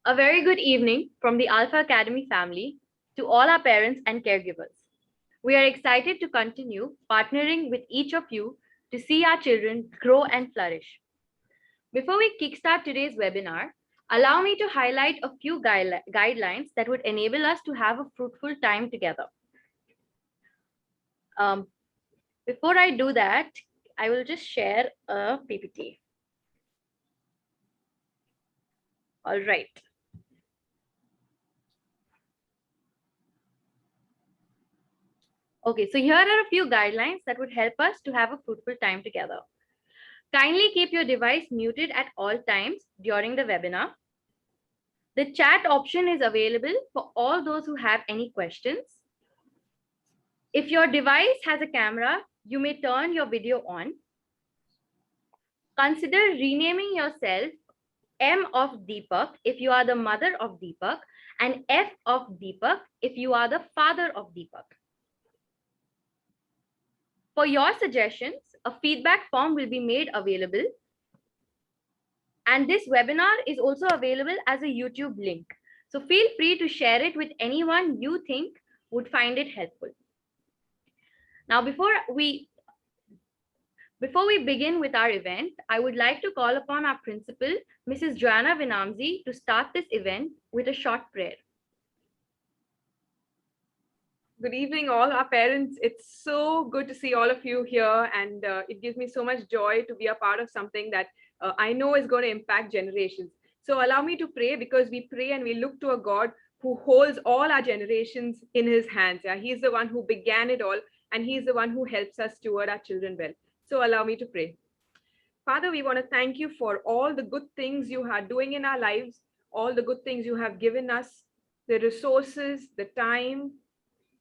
A very good evening from the Alpha Academy family to all our parents and caregivers. We are excited to continue partnering with each of you to see our children grow and flourish. Before we kickstart today's webinar, allow me to highlight a few guidelines that would enable us to have a fruitful time together. Um, Before I do that, I will just share a PPT. All right. Okay, so here are a few guidelines that would help us to have a fruitful time together. Kindly keep your device muted at all times during the webinar. The chat option is available for all those who have any questions. If your device has a camera, you may turn your video on. Consider renaming yourself M of Deepak if you are the mother of Deepak, and F of Deepak if you are the father of Deepak. For your suggestions, a feedback form will be made available. And this webinar is also available as a YouTube link. So feel free to share it with anyone you think would find it helpful. Now, before we begin with our event, I would like to call upon our principal, Mrs. Joanna Vinamzi, to start this event with a short prayer. Good evening, all our parents. It's so good to see all of you here, and it gives me so much joy to be a part of something that I know is going to impact generations. So allow me to pray, because we pray and we look to a God who holds all our generations in his hands. Yeah? He's the one who began it all, and he's the one who helps us steward our children well. So allow me to pray. Father, we want to thank you for all the good things you are doing in our lives, all the good things you have given us, the resources, the time,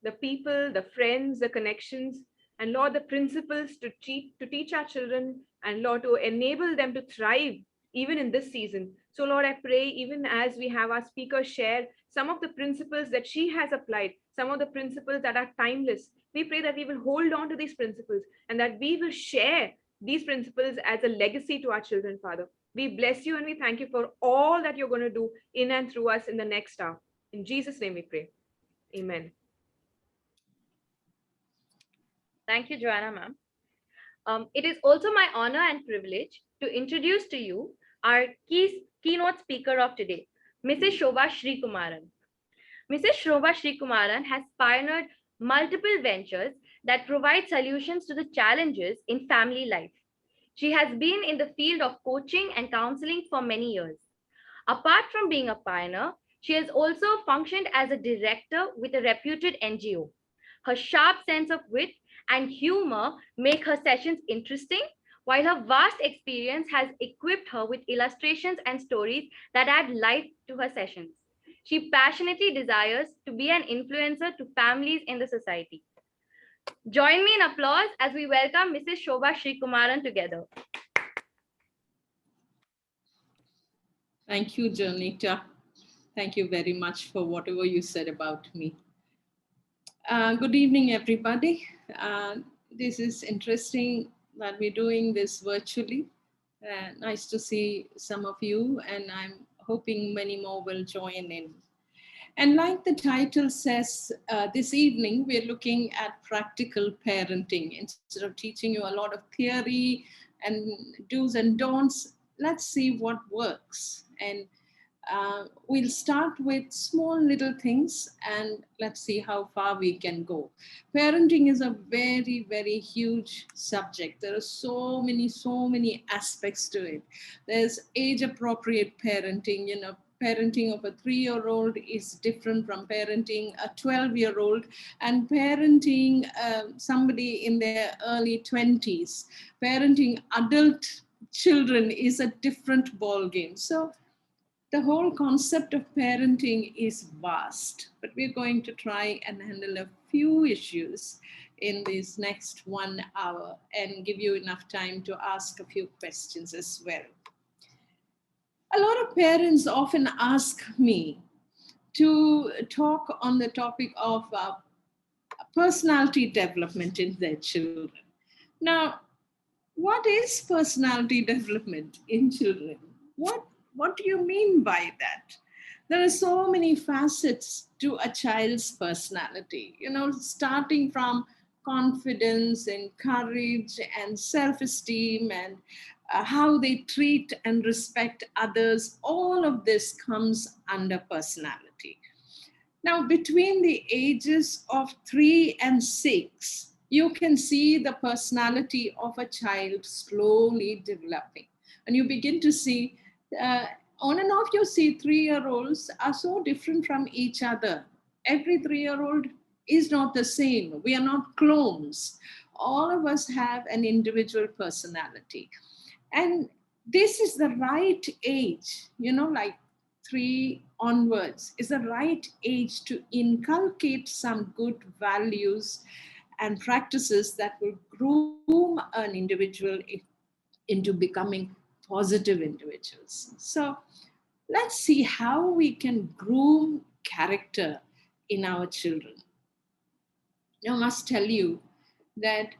the people, the friends, the connections, and Lord, the principles to teach our children, and Lord, to enable them to thrive even in this season. So Lord, I pray, even as we have our speaker share some of the principles that she has applied, some of the principles that are timeless, we pray that we will hold on to these principles and that we will share these principles as a legacy to our children, Father. We bless you and we thank you for all that you're going to do in and through us in the next hour. In Jesus' name we pray. Amen. Thank you, Joanna, ma'am. It is also my honor and privilege to introduce to you our keynote speaker of today, Mrs. Shobha Sreekumaran. Mrs. Shobha Sreekumaran has pioneered multiple ventures that provide solutions to the challenges in family life. She has been in the field of coaching and counseling for many years. Apart from being a pioneer, she has also functioned as a director with a reputed NGO. Her sharp sense of wit and humor make her sessions interesting, while her vast experience has equipped her with illustrations and stories that add life to her sessions. She passionately desires to be an influencer to families in the society. Join me in applause as we welcome Mrs. Shobha Sreekumaran together. Thank you, Janita. Thank you very much for whatever you said about me. Good evening, everybody. This is interesting that we're doing this virtually. Nice to see some of you, and I'm hoping many more will join in. And like the title says, this evening we're looking at practical parenting. Instead of teaching you a lot of theory and do's and don'ts, let's see what works. And we'll start with small little things and let's see how far we can go. Parenting is a very, very huge subject. There are so many aspects to it. There's age appropriate parenting, parenting of a 3-year-old is different from parenting a 12-year-old, and parenting somebody in their early 20s. Parenting adult children is a different ball game. So the whole concept of parenting is vast, but we're going to try and handle a few issues in this next 1 hour and give you enough time to ask a few questions as well. A lot of parents often ask me to talk on the topic of personality development in their children. Now, what is personality development in children? What do you mean by that? There are so many facets to a child's personality, starting from confidence and courage and self-esteem and how they treat and respect others. All of this comes under personality. Now, between the ages of 3 and 6, you can see the personality of a child slowly developing. And you begin to see, uh, on and off, you see 3-year-olds are so different from each other. Every 3-year-old is not the same. We are not clones. All of us have an individual personality. And this is the right age, like 3 onwards is the right age to inculcate some good values and practices that will groom an individual into becoming positive individuals. So let's see how we can groom character in our children. Now, I must tell you that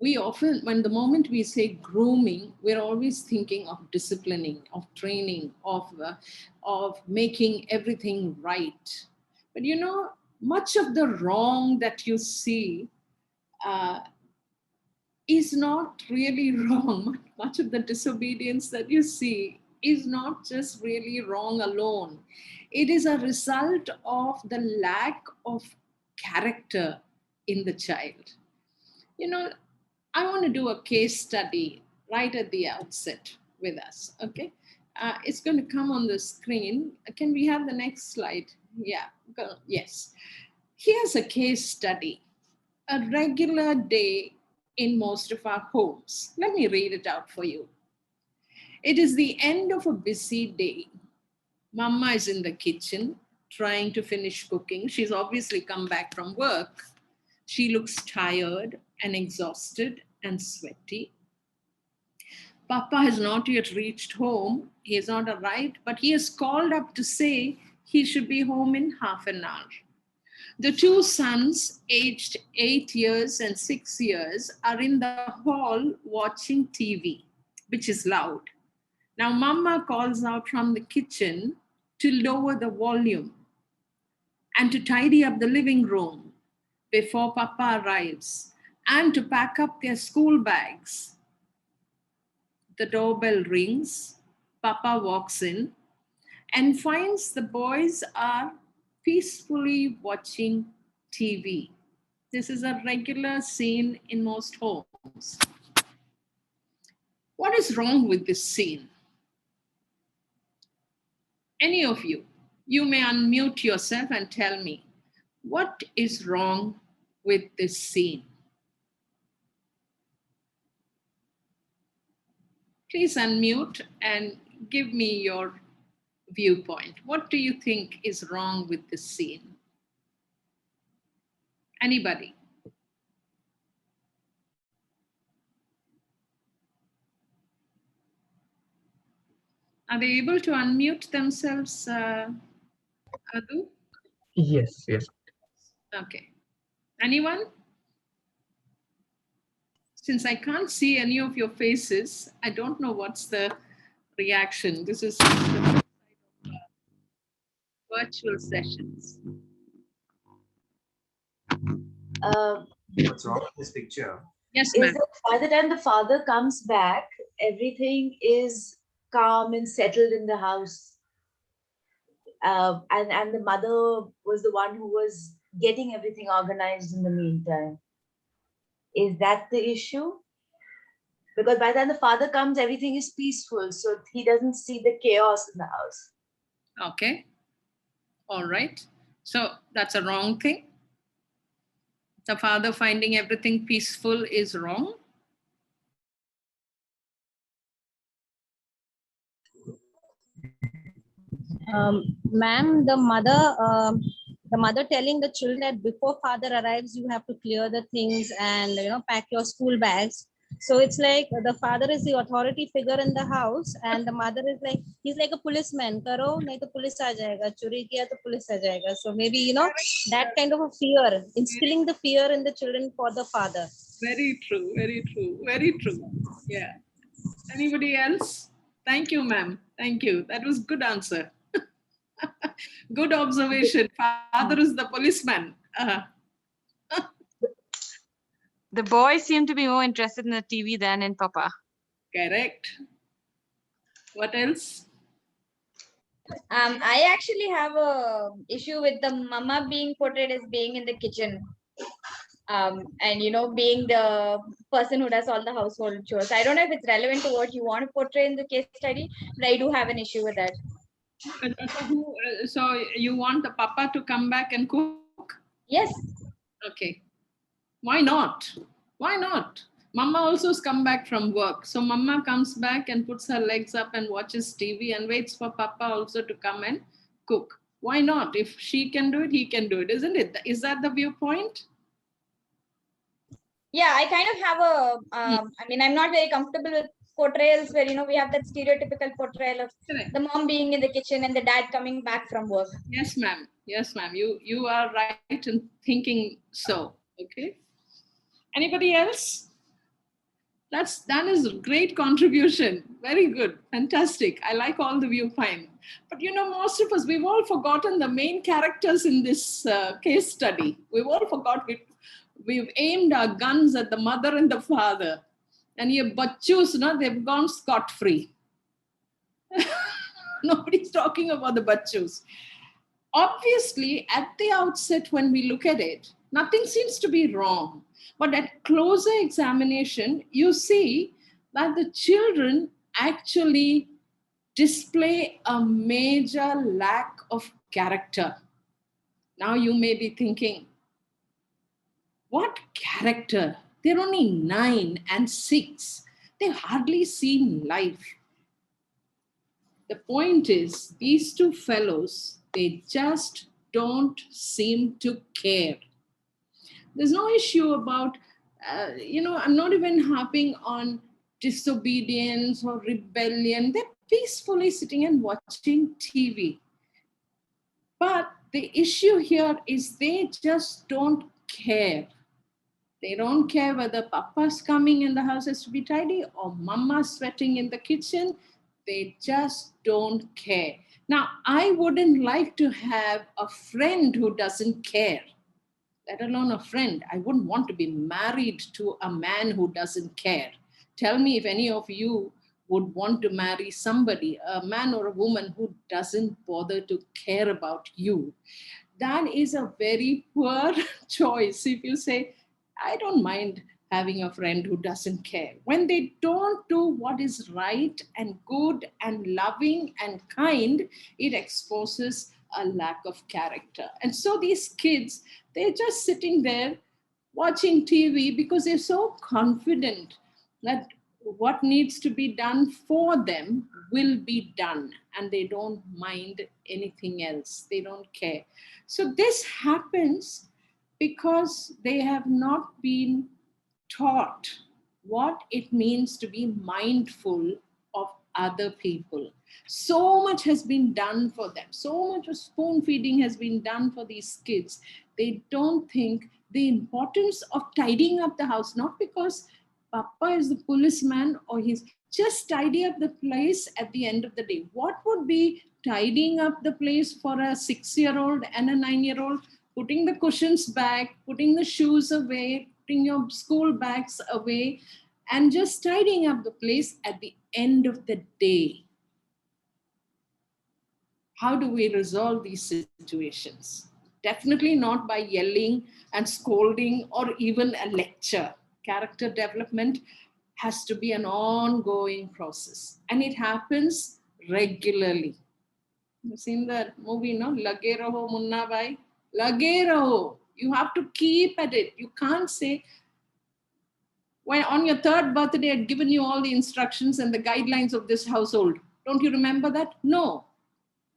we often, when the moment we say grooming, we're always thinking of disciplining, of training, of making everything right. But much of the wrong that you see uh, is not really wrong. Much of the disobedience that you see is not just really wrong alone. It is a result of the lack of character in the child. You know, I want to do a case study right at the outset with us. Okay. It's going to come on the screen. Can we have the next slide? Yeah. Yes. Here's a case study, a regular day in most of our homes. Let me read it out for you. It is the end of a busy day. Mama is in the kitchen trying to finish cooking. She's obviously come back from work. She looks tired and exhausted and sweaty. Papa has not yet reached home. He has not arrived, but he has called up to say he should be home in half an hour. The two sons, aged 8 years and 6 years, are in the hall watching TV, which is loud. Now, Mama calls out from the kitchen to lower the volume and to tidy up the living room before Papa arrives and to pack up their school bags. The doorbell rings. Papa walks in and finds the boys are peacefully watching TV. This is a regular scene in most homes. What is wrong with this scene? Any of you may unmute yourself and tell me, what is wrong with this scene? Please unmute and give me your viewpoint. What do you think is wrong with this scene? Anybody? Are they able to unmute themselves, Adu? Yes, yes. Okay. Anyone? Since I can't see any of your faces, I don't know what's the reaction. This is the virtual sessions. What's wrong with this picture? Yes, Is ma'am. that by the time the father comes back, everything is calm and settled in the house. And the mother was the one who was getting everything organized in the meantime. Is that the issue? Because by the time the father comes, everything is peaceful. So he doesn't see the chaos in the house. Okay. All right. So that's a wrong thing. The father finding everything peaceful is wrong. Ma'am, the mother telling the children that before father arrives, you have to clear the things and pack your school bags. So it's like the father is the authority figure in the house, and the mother is like, he's like a policeman. Karo, nahi to police aa jayega. Churi kiya to police aa jayega. So maybe that kind of a fear, instilling the fear in the children for the father. Very true. Very true. Very true. Yeah. Anybody else? Thank you, ma'am. Thank you. That was good answer. Good observation. Father is the policeman. The boys seem to be more interested in the TV than in Papa. Correct. What else? I actually have a issue with the mama being portrayed as being in the kitchen. And being the person who does all the household chores. I don't know if it's relevant to what you want to portray in the case study, but I do have an issue with that. So you want the papa to come back and cook? Yes. Okay. Why not? Why not? Mama also has come back from work. So Mama comes back and puts her legs up and watches TV and waits for Papa also to come and cook. Why not? If she can do it, he can do it, isn't it? Is that the viewpoint? Yeah, I kind of have I'm not very comfortable with portrayals where, we have that stereotypical portrayal of the mom being in the kitchen and the dad coming back from work. Yes, ma'am. Yes, ma'am. You are right in thinking so. Okay. Anybody else? That is a great contribution. Very good. Fantastic. I like all the viewpoint. But most of us, we've all forgotten the main characters in this case study. We've all forgot. We've aimed our guns at the mother and the father. And your bachus, they've gone scot-free. Nobody's talking about the bachus. Obviously, at the outset, when we look at it, nothing seems to be wrong. But at closer examination, you see that the children actually display a major lack of character. Now you may be thinking, what character? They're only 9 and 6. They've hardly seen life. The point is, these two fellows, they just don't seem to care. There's no issue about, I'm not even harping on disobedience or rebellion. They're peacefully sitting and watching TV. But the issue here is they just don't care. They don't care whether papa's coming and the house has to be tidy or mama's sweating in the kitchen. They just don't care. Now, I wouldn't like to have a friend who doesn't care, let alone a friend. I wouldn't want to be married to a man who doesn't care. Tell me if any of you would want to marry somebody, a man or a woman who doesn't bother to care about you. That is a very poor choice. If you say, I don't mind having a friend who doesn't care. When they don't do what is right and good and loving and kind, it exposes a lack of character. And so these kids, they're just sitting there watching TV because they're so confident that what needs to be done for them will be done, and they don't mind anything else. They don't care. So this happens because they have not been taught what it means to be mindful of other people. So much has been done for them. So much of spoon feeding has been done for these kids. They don't think the importance of tidying up the house, not because Papa is the policeman or he's just tidy up the place at the end of the day. What would be tidying up the place for a 6-year-old and a 9-year-old? Putting the cushions back, putting the shoes away, putting your school bags away, and just tidying up the place at the end of the day. How do we resolve these situations? Definitely not by yelling and scolding or even a lecture. Character development has to be an ongoing process, and it happens regularly. You've seen that movie, no? Lage raho munna bhai. Lage raho. You have to keep at it. You can't say, when on your 3rd birthday, I'd given you all the instructions and the guidelines of this household. Don't you remember that? No.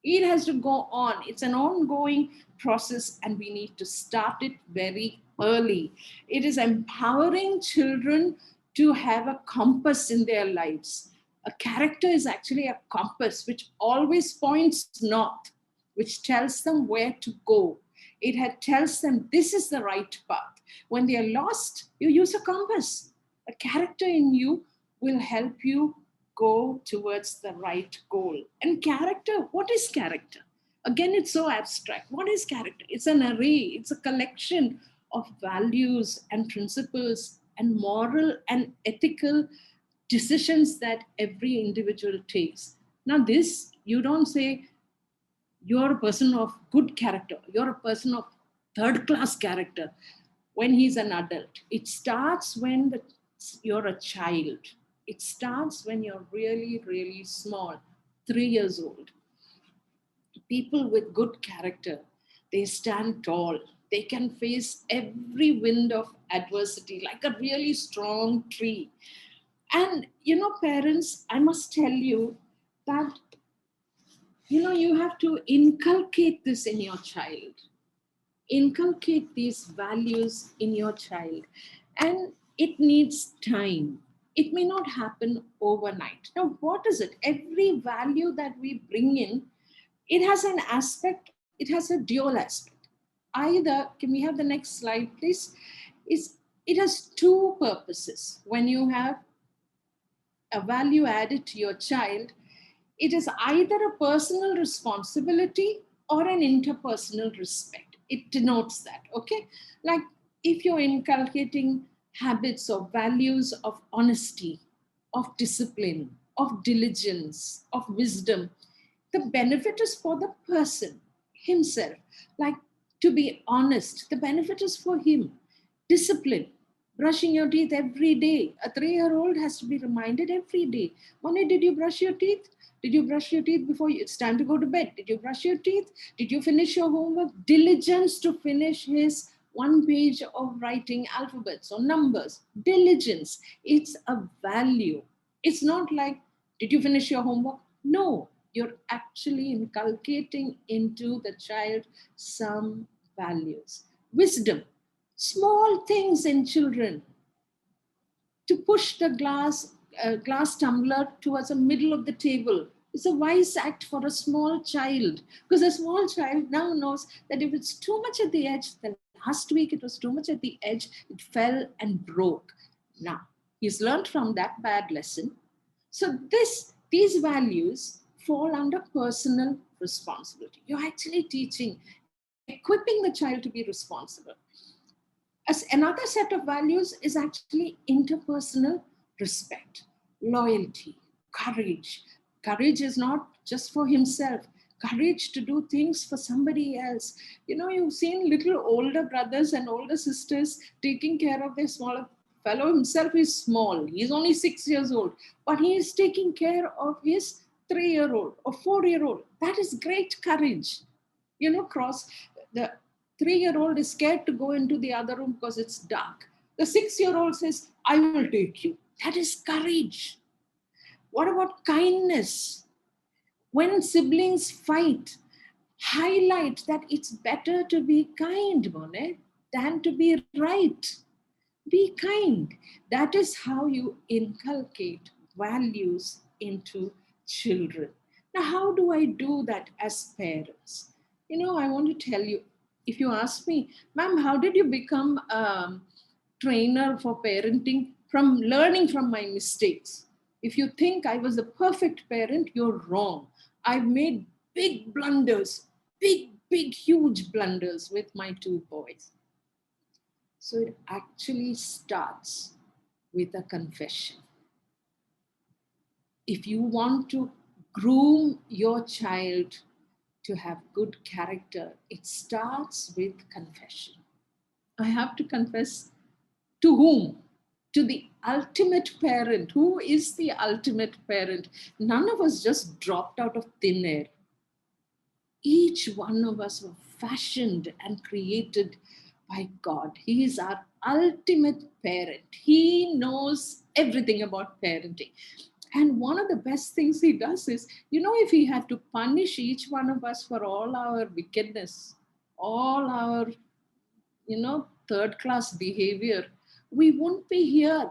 It has to go on. It's an ongoing process, and we need to start it very early. It is empowering children to have a compass in their lives. A character is actually a compass which always points north, which tells them where to go. It tells them this is the right path. When they are lost, you use a compass. A character in you will help you go towards the right goal. And character, what is character? Again, it's so abstract. What is character? It's an array, it's a collection of values and principles and moral and ethical decisions that every individual takes. Now, this, you don't say you're a person of good character, you're a person of third class character when he's an adult. It starts when you're a child. It starts when you're really, really small, 3 years old. People with good character, they stand tall. They can face every wind of adversity like a really strong tree. And, parents, I must tell you that, you have to inculcate this in your child. Inculcate these values in your child. And it needs time. It may not happen overnight. Now, what is it? Every value that we bring in, it has an aspect, it has a dual aspect. Either, can we have the next slide, please? It has two purposes. When you have a value added to your child, it is either a personal responsibility or an interpersonal respect. It denotes that, okay? Like if you're inculcating habits or values of honesty, of discipline, of diligence, of wisdom, the benefit is for the person himself. Like, to be honest, the benefit is for him. Discipline, brushing your teeth every day. A 3-year-old has to be reminded every day. Mone, did you brush your teeth? Did you brush your teeth before it's time to go to bed? Did you brush your teeth? Did you finish your homework? Diligence to finish his 1 page of writing alphabets or numbers. Diligence. It's a value. It's not like, did you finish your homework? No, you're actually inculcating into the child some values. Wisdom. Small things in children. To push the glass tumbler towards the middle of the table is a wise act for a small child, because a small child now knows that if it's too much at the edge, the last week it was too much at the edge, it fell and broke. Now, he's learned from that bad lesson. So these values fall under personal responsibility. You're actually teaching, equipping the child to be responsible. As another set of values is actually interpersonal respect, loyalty, courage. Courage is not just for himself, courage to do things for somebody else. You've seen little older brothers and older sisters taking care of their smaller fellow. Himself is small, he's only 6 years old, but he is taking care of his 3-year-old or 4-year-old. That is great courage. Cross the 3-year-old is scared to go into the other room because it's dark. The 6-year-old says, I will take you. That is courage. What about kindness? When siblings fight, highlight that it's better to be kind, Monet, than to be right. Be kind. That is how you inculcate values into children. Now, how do I do that as parents? I want to tell you, if you ask me, ma'am, how did you become a trainer for parenting? From learning from my mistakes. If you think I was a perfect parent, you're wrong. I've made big blunders, big, huge blunders with my 2 boys. So it actually starts with a confession. If you want to groom your child to have good character, it starts with confession. I have to confess to whom? To the ultimate parent. Who is the ultimate parent? None of us just dropped out of thin air. Each one of us were fashioned and created by God. He is our ultimate parent. He knows everything about parenting. And one of the best things he does is, if he had to punish each one of us for all our wickedness, all our, third class behavior, we wouldn't be here.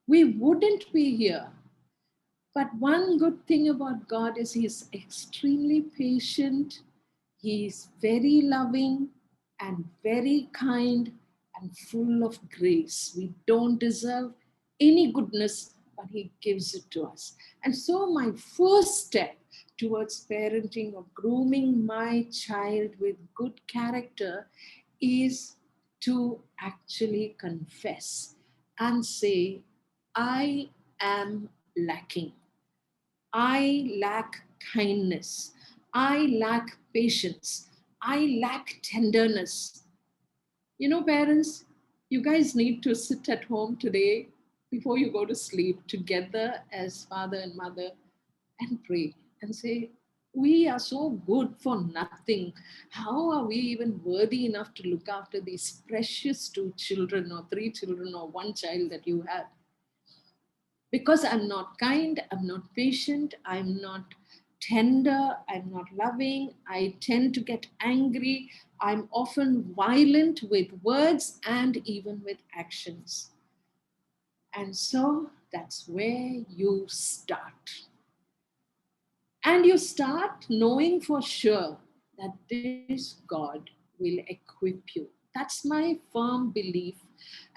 We wouldn't be here. But one good thing about God is he's extremely patient. He's very loving and very kind and full of grace. We don't deserve any goodness, but he gives it to us. And so my first step towards parenting or grooming my child with good character is to actually confess and say, I am lacking. I lack kindness. I lack patience. I lack tenderness. You know, parents, you guys need to sit at home today before you go to sleep together as father and mother and pray and say, we are so good for nothing. How are we even worthy enough to look after these precious two children or three children or one child that you have? Because I'm not kind, I'm not patient, I'm not tender, I'm not loving, I tend to get angry, I'm often violent with words and even with actions. And so that's where you start. And you start knowing for sure that this God will equip you. That's my firm belief.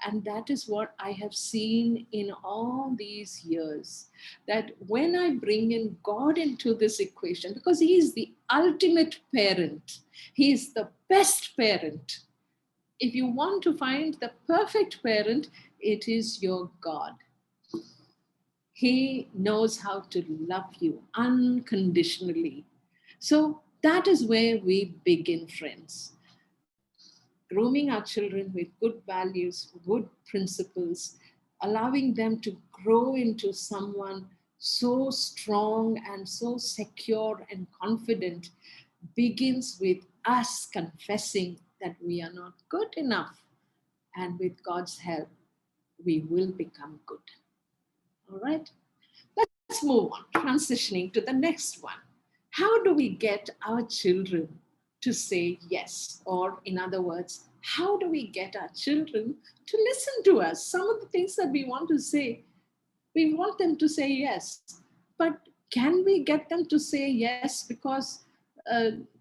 And that is what I have seen in all these years. That when I bring in God into this equation, because He is the ultimate parent, He is the best parent. If you want to find the perfect parent, it is your God. He knows how to love you unconditionally. So that is where we begin, friends. Grooming our children with good values, good principles, allowing them to grow into someone so strong and so secure and confident begins with us confessing that we are not good enough. And with God's help, we will become good. All right? Let's move on, transitioning to the next one. How do we get our children to say yes? Or, in other words, how do we get our children to listen to us? Some of the things that we want to say, we want them to say yes. But can we get them to say yes because,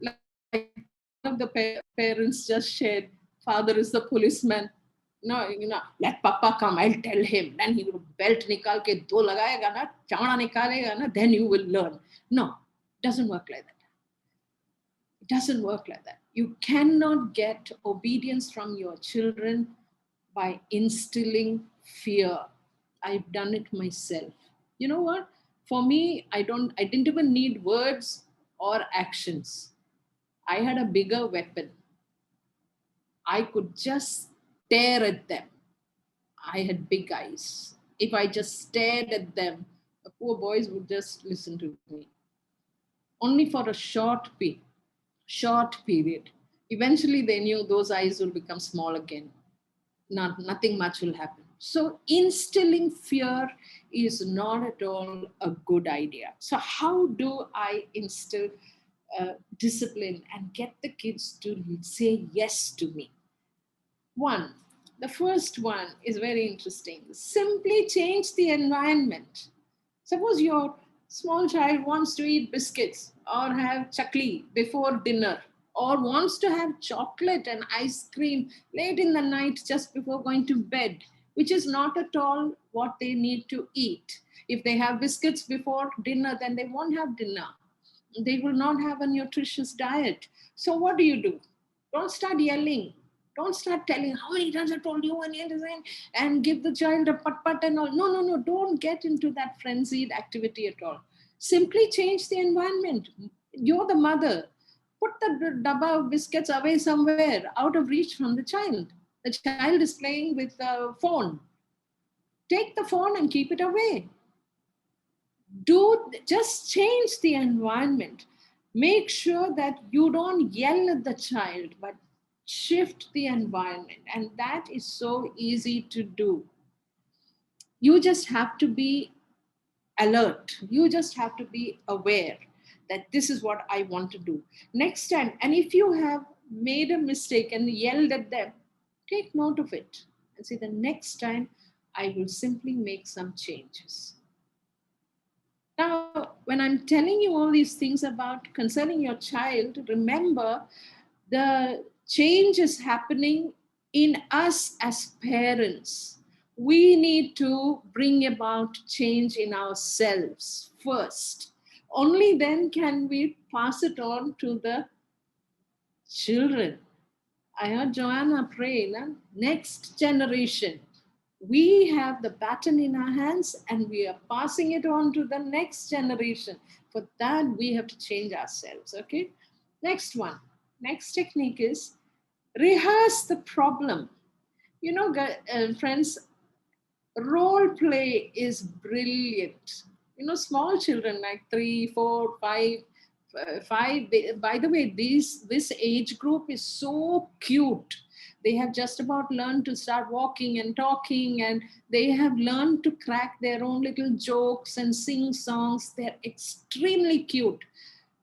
like one of the parents just shared, father is the policeman. No, let Papa come, I'll tell him. Then he will belt nikal ke do lagayega na, chamda nikalega na, then you will learn. No, doesn't work like that. It doesn't work like that. You cannot get obedience from your children by instilling fear. I've done it myself. You know what? For me, I didn't even need words or actions. I had a bigger weapon. I could just stare at them. I had big eyes. If I just stared at them, the poor boys would just listen to me. Only for a short period. Eventually, they knew those eyes will become small again. Nothing much will happen. So, instilling fear is not at all a good idea. So, how do I instill discipline and get the kids to say yes to me? One, the first one is very interesting. Simply change the environment. Suppose your small child wants to eat biscuits or have chakli before dinner or wants to have chocolate and ice cream late in the night just before going to bed, which is not at all what they need to eat. If they have biscuits before dinner, then they won't have dinner. They will not have a nutritious diet. So what do? Don't start yelling. Don't start telling how many times I told you and give the child a pat and all. No. Don't get into that frenzied activity at all. Simply change the environment. You're the mother. Put the dabba of biscuits away somewhere out of reach from the child. The child is playing with the phone. Take the phone and keep it away. Just change the environment. Make sure that you don't yell at the child, but shift the environment. And that is so easy to do. You just have to be alert. You just have to be aware that this is what I want to do. Next time, and if you have made a mistake and yelled at them, take note of it and say, the next time I will simply make some changes. Now, when I'm telling you all these things about concerning your child, remember the change is happening in us as parents. We need to bring about change in ourselves first. Only then can we pass it on to the children. I heard Joanna pray, na? Next generation. We have the baton in our hands and we are passing it on to the next generation. For that, we have to change ourselves. Okay. Next one. Next technique is rehearse the problem. You know, friends, role play is brilliant. You know, small children like 3, 4, 5, 5. By the way, this age group is so cute. They have just about learned to start walking and talking, and they have learned to crack their own little jokes and sing songs. They're extremely cute.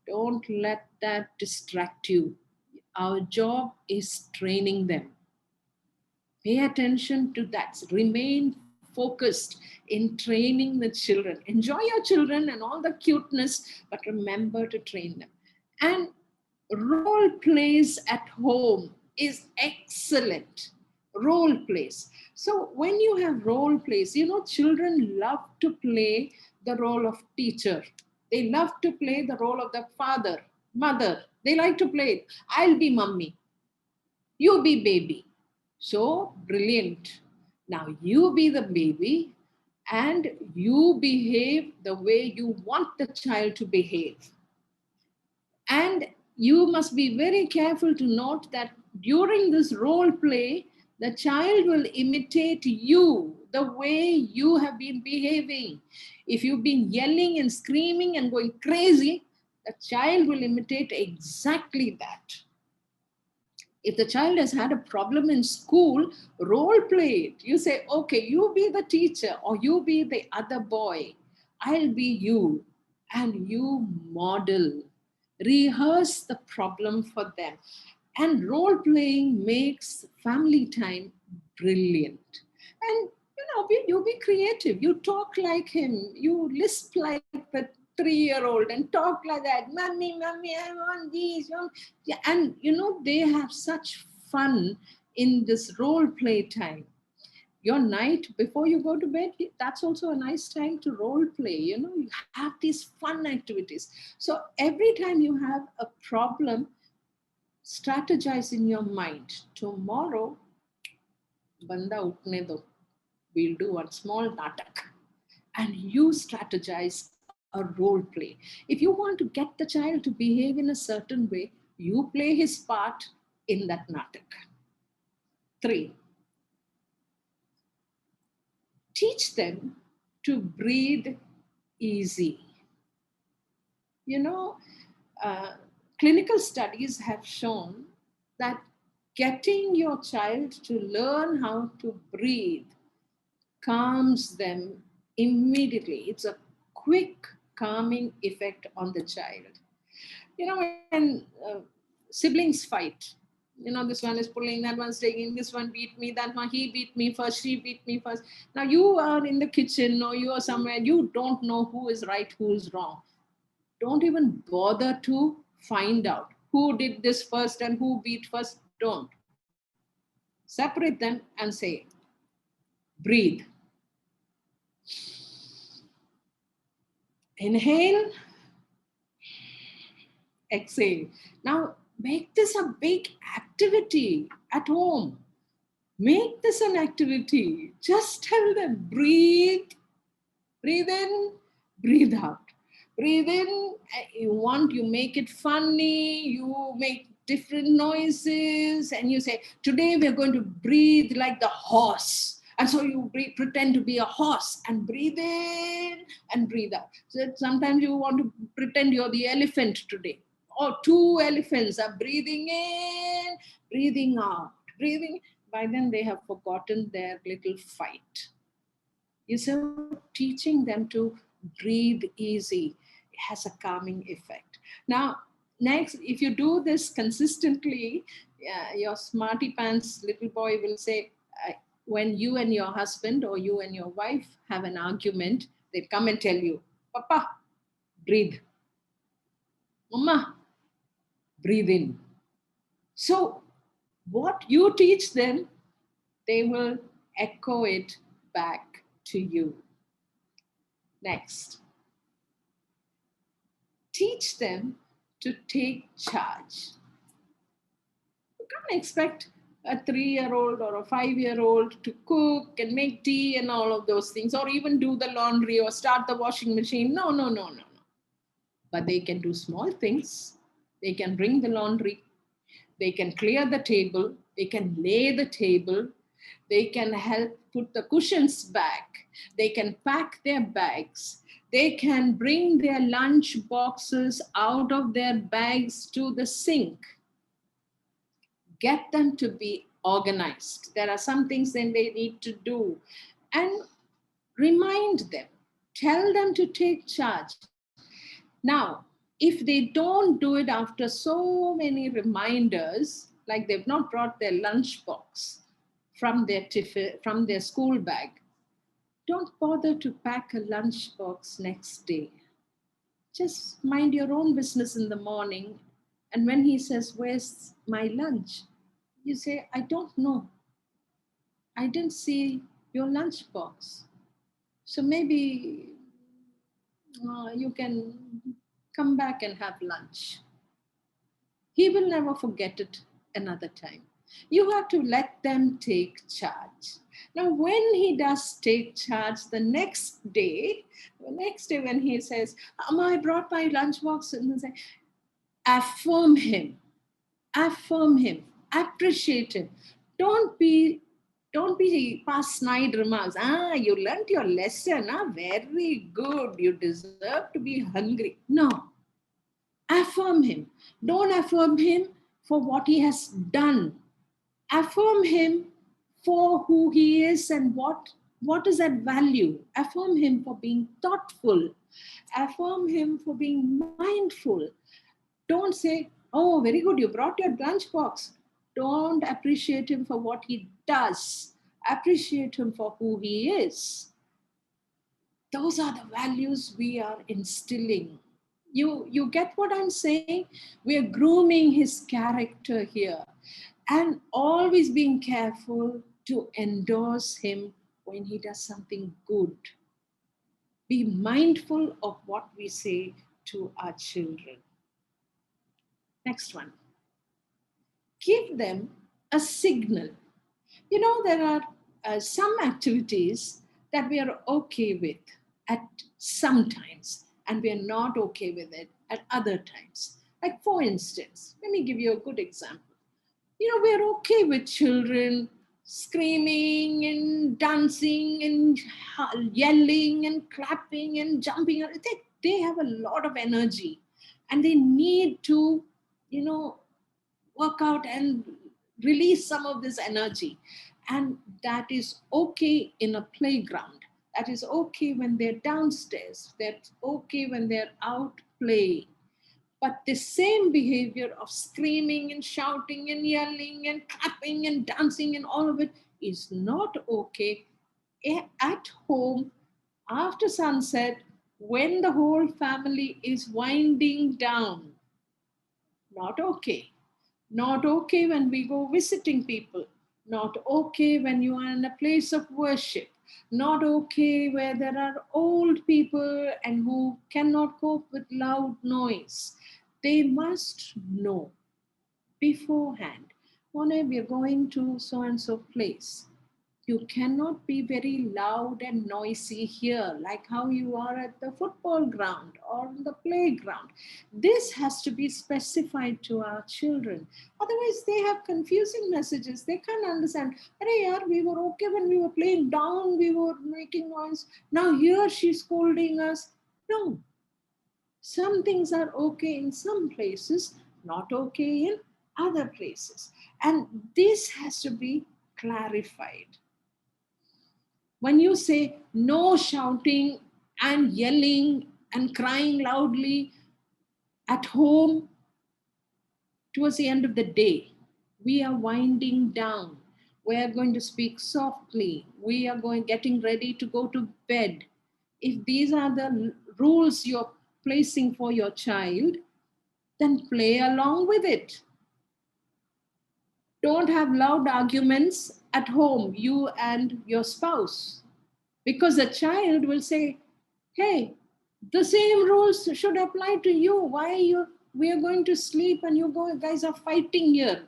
Don't let that distract you. Our job is training them. Pay attention to that. Remain focused in training the children. Enjoy your children and all the cuteness, but remember to train them. And role plays at home is excellent. Role plays. So when you have role plays, you know, children love to play the role of teacher. They love to play the role of the father, mother. They like to play it. I'll be mummy. You be baby. So brilliant. Now you be the baby and you behave the way you want the child to behave. And you must be very careful to note that during this role play, the child will imitate you, the way you have been behaving. If you've been yelling and screaming and going crazy, the child will imitate exactly that. If the child has had a problem in school, role play it. You say, okay, you be the teacher or you be the other boy. I'll be you. And you model. Rehearse the problem for them. And role playing makes family time brilliant. And you be creative. You talk like him. You lisp like the 3-year-old and talk like that. Mommy, mommy, I want these. Yeah, and they have such fun in this role play time. Your night before you go to bed, that's also a nice time to role play. You have these fun activities. So every time you have a problem, strategize in your mind. Tomorrow, banda utne do. We'll do one small natak. And you strategize a role play. If you want to get the child to behave in a certain way, you play his part in that natak. 3, teach them to breathe easy. Clinical studies have shown that getting your child to learn how to breathe calms them immediately. It's a quick calming effect on the child. When siblings fight, this one is pulling, that one's taking, this one beat me, that one, he beat me first, she beat me first. Now you are in the kitchen or you are somewhere, you don't know who is right, who is wrong. Don't even bother to find out who did this first and who beat first. Don't. Separate them and say, breathe. Inhale, exhale. Now make this a big activity at home. Make this an activity. Just tell them, breathe. Breathe in, breathe out. Breathe in, you make it funny, you make different noises, and you say, today we're going to breathe like the horse. And so you pretend to be a horse and breathe in and breathe out. So sometimes you want to pretend you're the elephant today. Or 2 elephants are breathing in, breathing out, breathing. By then they have forgotten their little fight. So teaching them to breathe easy has a calming effect. Now, next, if you do this consistently, your smarty pants little boy will say, when you and your husband or you and your wife have an argument, they come and tell you, Papa, breathe. Mama, breathe in. So what you teach them, they will echo it back to you. Next. teach them to take charge. You can't expect a 3-year-old or a 5-year-old to cook and make tea and all of those things, or even do the laundry or start the washing machine. No, no, no, no, no. But they can do small things. They can bring the laundry. They can clear the table. They can lay the table. They can help put the cushions back. They can pack their bags. They can bring their lunch boxes out of their bags to the sink. Get them to be organized. There are some things that they need to do. And remind them. Tell them to take charge. Now, if they don't do it after so many reminders, like they've not brought their lunch box from their tiffin, from their school bag, don't bother to pack a lunch box next day. Just mind your own business in the morning. And when he says, "Where's my lunch?" you say, "I don't know. I didn't see your lunch box. So maybe you can come back and have lunch." He will never forget it another time. You have to let them take charge. Now, when he does take charge the next day when he says, "Amma, I brought my lunchbox," and say, affirm him, appreciate him. Don't be past snide remarks. You learnt your lesson. Very good. You deserve to be hungry. No. Affirm him. Don't affirm him for what he has done. Affirm him for who he is and what is that value. Affirm him for being thoughtful. Affirm him for being mindful. Don't say, "Oh, very good, you brought your lunchbox." Don't appreciate him for what he does. Appreciate him for who he is. Those are the values we are instilling. You get what I'm saying? We are grooming his character here and always being careful to endorse him when he does something good. Be mindful of what we say to our children. Next one. Give them a signal. There are some activities that we are okay with at some times, and we are not okay with it at other times. Like, for instance, let me give you a good example. We are okay with children screaming and dancing and yelling and clapping and jumping. They have a lot of energy and they need to, work out and release some of this energy. And that is okay in a playground. That is okay when they're downstairs. That's okay when they're out playing. But the same behavior of screaming and shouting and yelling and clapping and dancing and all of it is not okay at home after sunset when the whole family is winding down. Not okay. Not okay when we go visiting people. Not okay when you are in a place of worship. Not okay where there are old people and who cannot cope with loud noise. They must know beforehand, Mona, we are going to so and so place. You cannot be very loud and noisy here, like how you are at the football ground or the playground. This has to be specified to our children. Otherwise, they have confusing messages. They can't understand. "Arey yaar, we were okay when we were playing down, we were making noise. Now here she's scolding us." No. Some things are okay in some places, not okay in other places. And this has to be clarified. When you say no shouting and yelling and crying loudly at home towards the end of the day, we are winding down. We are going to speak softly. We are getting ready to go to bed. If these are the rules you're placing for your child, then play along with it. Don't have loud arguments at home, you and your spouse. Because the child will say, "Hey, The same rules should apply to you. Why we are going to sleep and guys are fighting here?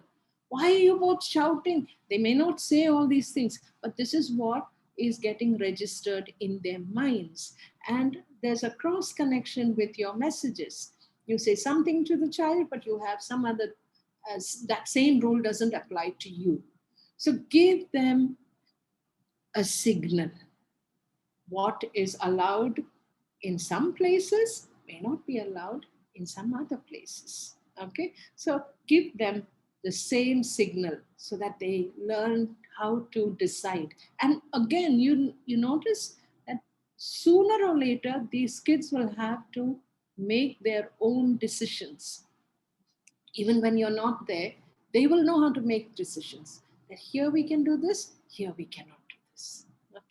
Why are you both shouting? They may not say all these things, but this is what is getting registered in their minds. And there's a cross connection with your messages. You say something to the child, but you have some other, that same rule doesn't apply to you. So give them a signal. What is allowed in some places may not be allowed in some other places. Okay, so give them the same signal so that they learn how to decide. And again, you notice that sooner or later these kids will have to make their own decisions. Even when you're not there, they will know how to make decisions, that here we can do this, here we cannot do this. Okay.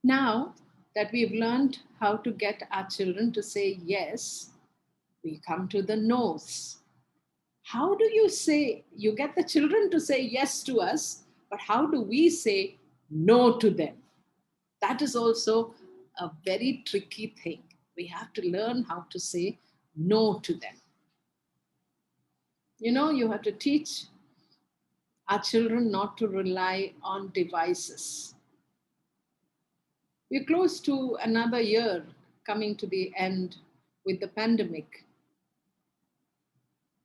Now that we've learned how to get our children to say yes, we come to the no's. How do you say, you get the children to say yes to us, but how do we say no to them? That is also a very tricky thing. We have to learn how to say no to them. You have to teach our children not to rely on devices. We're close to another year coming to the end with the pandemic.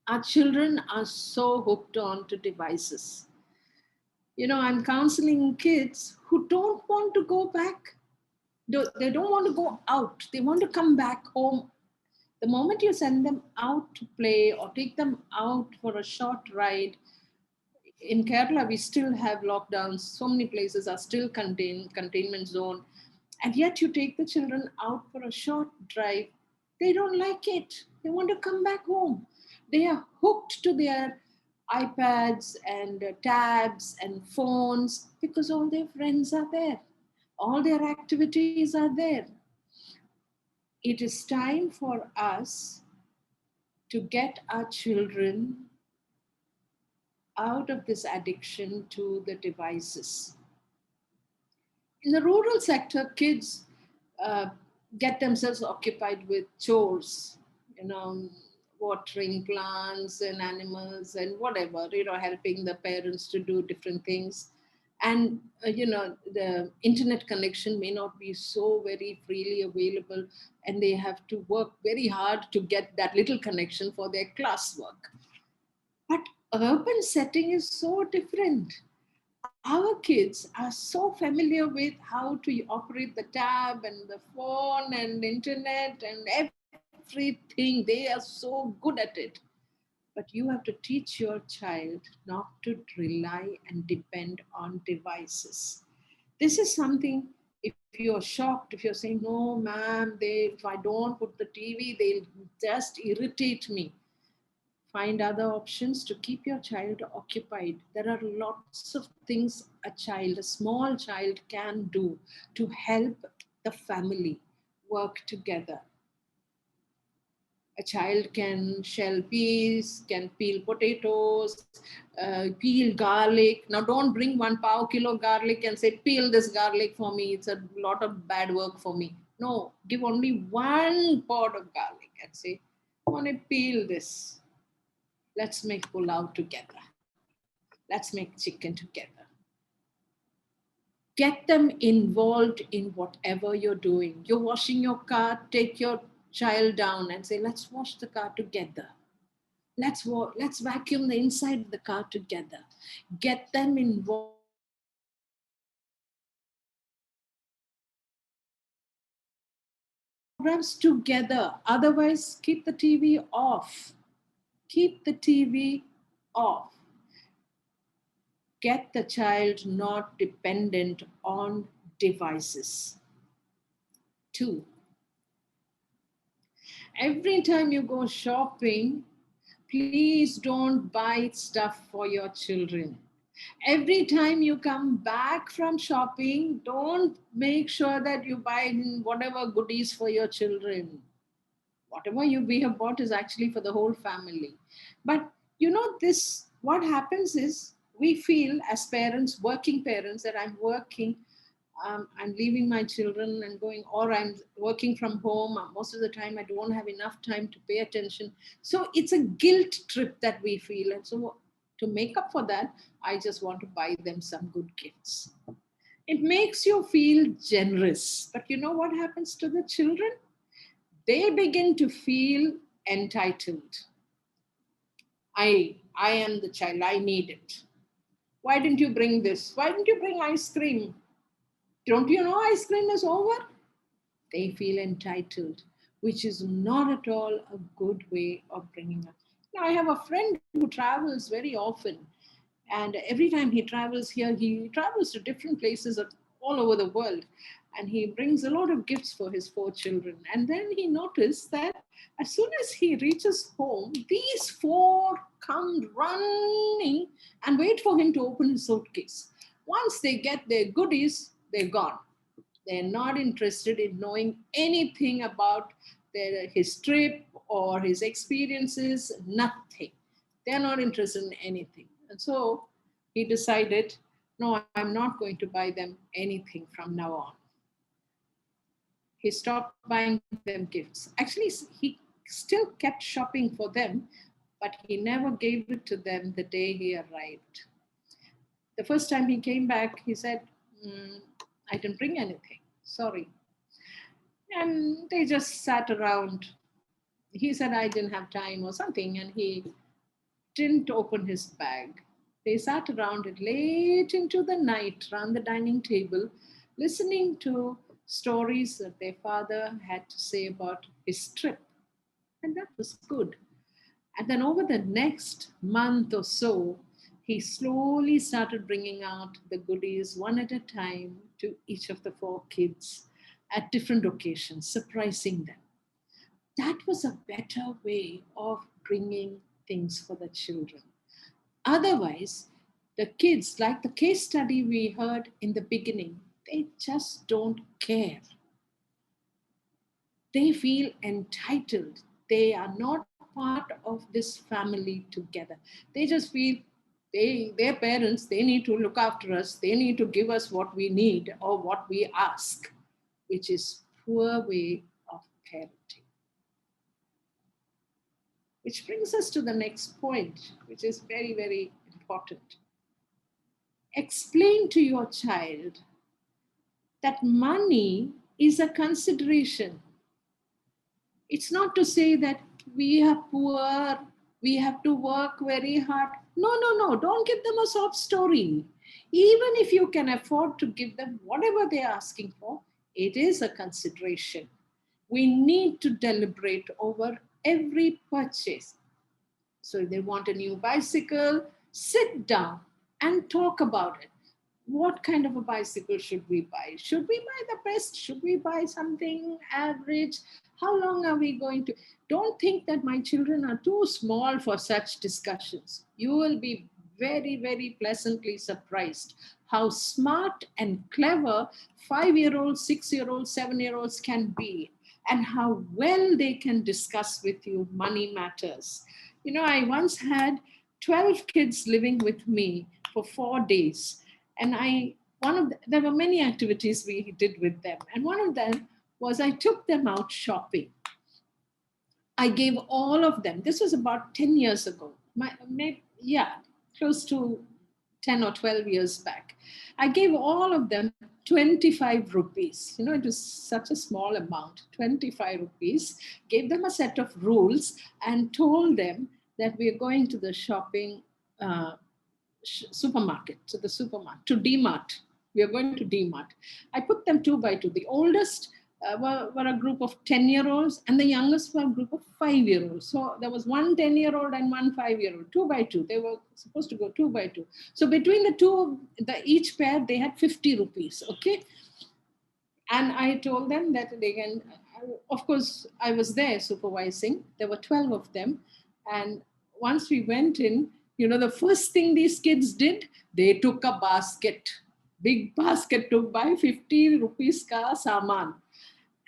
Our children are so hooked on to devices. I'm counseling kids who don't want to go back. They don't want to go out. They want to come back home. The moment you send them out to play or take them out for a short ride, in Kerala, we still have lockdowns. So many places are still containment zone. And yet you take the children out for a short drive. They don't like it. They want to come back home. They are hooked to their iPads and tabs and phones because all their friends are there. All their activities are there. It is time for us to get our children out of this addiction to the devices. In the rural sector, kids uh, get themselves occupied with chores, you know, watering plants and animals and whatever, helping the parents to do different things. And, the internet connection may not be so very freely available, and they have to work very hard to get that little connection for their classwork. But urban setting is so different. Our kids are so familiar with how to operate the tab and the phone and internet and everything. They are so good at it. But you have to teach your child not to rely and depend on devices. This is something, if you're shocked, if you're saying, no, ma'am, if I don't put the TV, they'll just irritate me. Find other options to keep your child occupied. There are lots of things a small child can do to help the family work together. A child can shell peas, can peel potatoes, peel garlic. Now, don't bring 1 kilo garlic and say, peel this garlic for me. It's a lot of bad work for me. No, give only 1 pod of garlic and say, I want to peel this. Let's make pulao together. Let's make chicken together. Get them involved in whatever you're doing. You're washing your car, take your child down and say, let's wash the car together. Let's vacuum the inside of the car together. Get them involved in programs together. Otherwise, keep the TV off. Keep the TV off. Get the child not dependent on devices. 2, every time you go shopping, please don't buy stuff for your children. Every time you come back from shopping, don't make sure that you buy whatever goodies for your children. Whatever we have bought is actually for the whole family. But what happens is, we feel as parents, working parents, that I'm working, I'm leaving my children and going, or I'm working from home. Most of the time, I don't have enough time to pay attention. So it's a guilt trip that we feel. And so to make up for that, I just want to buy them some good gifts. It makes you feel generous. But you know what happens to the children? They begin to feel entitled. I am the child, I need it. Why didn't you bring this? Why didn't you bring ice cream? Don't you know ice cream is over? They feel entitled, which is not at all a good way of bringing up. Now, I have a friend who travels very often, and every time he travels here, he travels to different places all over the world, and he brings a lot of gifts for his 4 children. And then he noticed that as soon as he reaches home, these 4 come running and wait for him to open his suitcase. Once they get their goodies, they're gone. They're not interested in knowing anything about his trip or his experiences, nothing. They're not interested in anything. And so he decided, no, I'm not going to buy them anything from now on. He stopped buying them gifts. Actually, he still kept shopping for them, but he never gave it to them the day he arrived. The first time he came back, he said, I didn't bring anything. Sorry. And they just sat around. He said, I didn't have time or something, and he didn't open his bag. They sat around it late into the night around the dining table, listening to stories that their father had to say about his trip. And that was good. And then over the next month or so, he slowly started bringing out the goodies one at a time to each of the 4 kids at different occasions, surprising them. That was a better way of bringing things for the children. Otherwise, the kids, like the case study we heard in the beginning, they just don't care. They feel entitled. They are not part of this family together. They just feel their parents, they need to look after us. They need to give us what we need or what we ask, which is poor way of parenting. Which brings us to the next point, which is very, very important. Explain to your child that money is a consideration. It's not to say that we are poor, we have to work very hard. No, no, no. Don't give them a sob story. Even if you can afford to give them whatever they're asking for, it is a consideration. We need to deliberate over every purchase. So if they want a new bicycle, sit down and talk about it. What kind of a bicycle should we buy? Should we buy the best? Should we buy something average? How long are we going to? Don't think that my children are too small for such discussions. You will be very, very pleasantly surprised how smart and clever 5-year-olds, 6-year-olds, 7-year-olds can be, and how well they can discuss with you money matters. You know, I once had 12 kids living with me for 4 days. And there were many activities we did with them. And one of them was I took them out shopping. I gave all of them, this was about 10 years ago, close to 10 or 12 years back. I gave all of them 25 rupees. You know, it was such a small amount, 25 rupees. Gave them a set of rules and told them that we are going to the shopping supermarket, to D-Mart. We are going to D-Mart. I put them 2 by 2. The oldest were a group of 10-year-olds and the youngest were a group of 5-year-olds. So there was one 10-year-old and one 5-year-old, 2 by 2. They were supposed to go 2 by 2. So between the two, each pair, they had 50 rupees, okay? And I told them that they can, of course, I was there supervising. There were 12 of them. And once we went in, you know, the first thing these kids did, they took a basket, big basket to buy 50 rupees ka saman.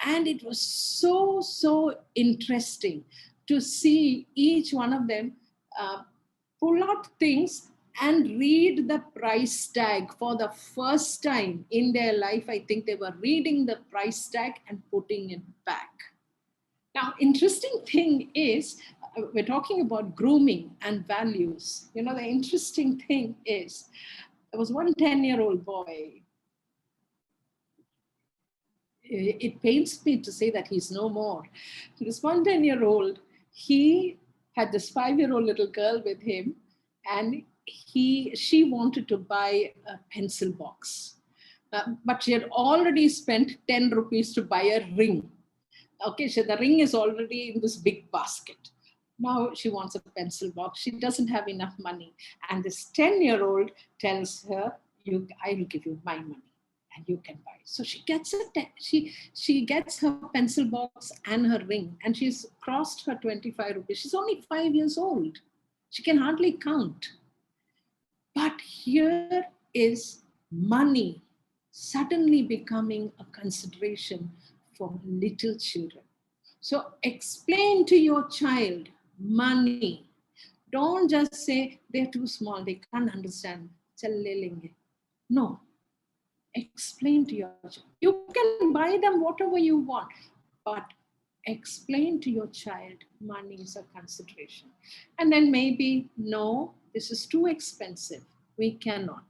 And it was so, so interesting to see each one of them pull out things and read the price tag for the first time in their life. I think they were reading the price tag and putting it back. Now, interesting thing is, we're talking about grooming and values. You know, the interesting thing is, there was one 10-year-old boy. It pains me to say that he's no more. This one 10-year-old, he had this 5-year-old little girl with him, and she wanted to buy a pencil box. But she had already spent 10 rupees to buy a ring. Okay, so the ring is already in this big basket. Now she wants a pencil box. She doesn't have enough money. And this 10-year-old tells her, I will give you my money and you can buy. So she gets she gets her pencil box and her ring, and she's crossed her 25 rupees. She's only 5 years old. She can hardly count. But here is money suddenly becoming a consideration for little children. So explain to your child money. Don't just say they're too small, they can't understand. No. Explain to your child. You can buy them whatever you want, but explain to your child money is a consideration. And then maybe, no, this is too expensive. We cannot.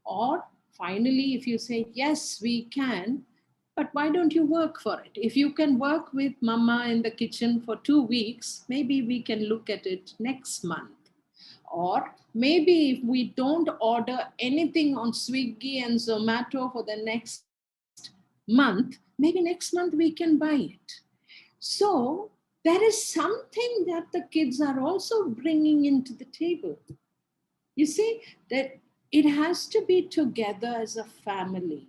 Or finally, if you say, yes, we can, but why don't you work for it? If you can work with mama in the kitchen for 2 weeks, maybe we can look at it next month. Or maybe if we don't order anything on Swiggy and Zomato for the next month, maybe next month we can buy it. So there is something that the kids are also bringing into the table. You see, that it has to be together as a family.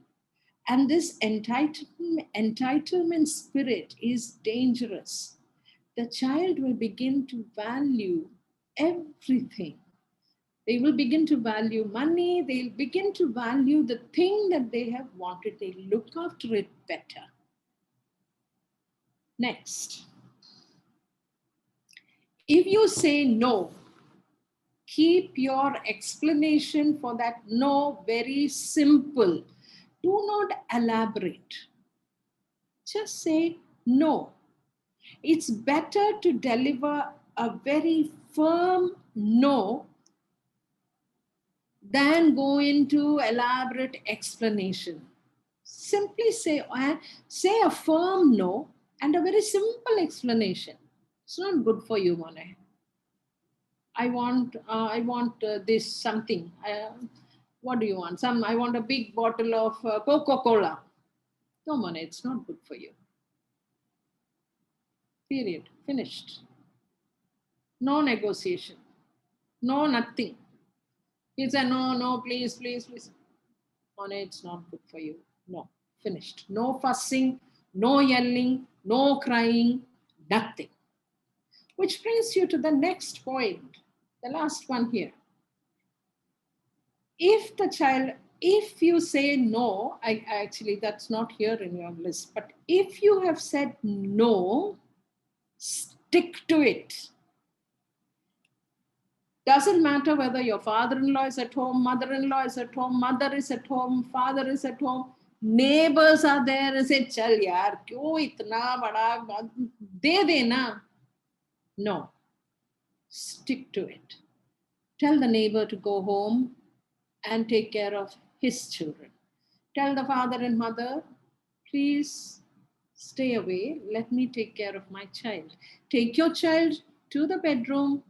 And this entitlement spirit is dangerous. The child will begin to value everything. They will begin to value money. They'll begin to value the thing that they have wanted. They look after it better. Next. If you say no, keep your explanation for that no very simple. Do not elaborate. Just say no. It's better to deliver a very firm no than go into elaborate explanation. Simply say a firm no and a very simple explanation. It's not good for you, Mone. I want this something. What do you want? I want a big bottle of Coca-Cola. No, Mone, it's not good for you. Period. Finished. No negotiation. No nothing. He said, no, please. Mone, it's not good for you. No. Finished. No fussing, no yelling, no crying, nothing. Which brings you to the next point, the last one here. If you say no, actually that's not here in your list, but if you have said no, stick to it. Doesn't matter whether your father-in-law is at home, mother-in-law is at home, mother is at home, father is at home, neighbors are there and say, chal yaar, kyo itna bada, de dena. No, stick to it. Tell the neighbor to go home and take care of his children. Tell the father and mother, please stay away. Let me take care of my child. Take your child to the bedroom,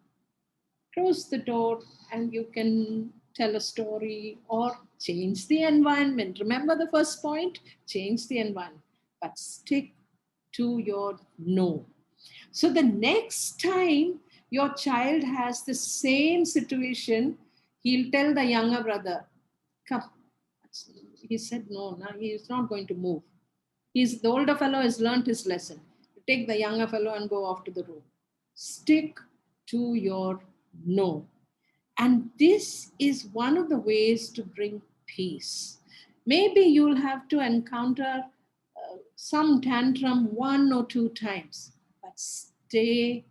close the door, and you can tell a story or change the environment. Remember the first point? Change the environment, but stick to your no. So the next time your child has the same situation, he'll tell the younger brother, come. He said no, he is not going to move. The older fellow has learned his lesson. Take the younger fellow and go off to the room. Stick to your no. And this is one of the ways to bring peace. Maybe you'll have to encounter some tantrum 1 or 2 times, but stay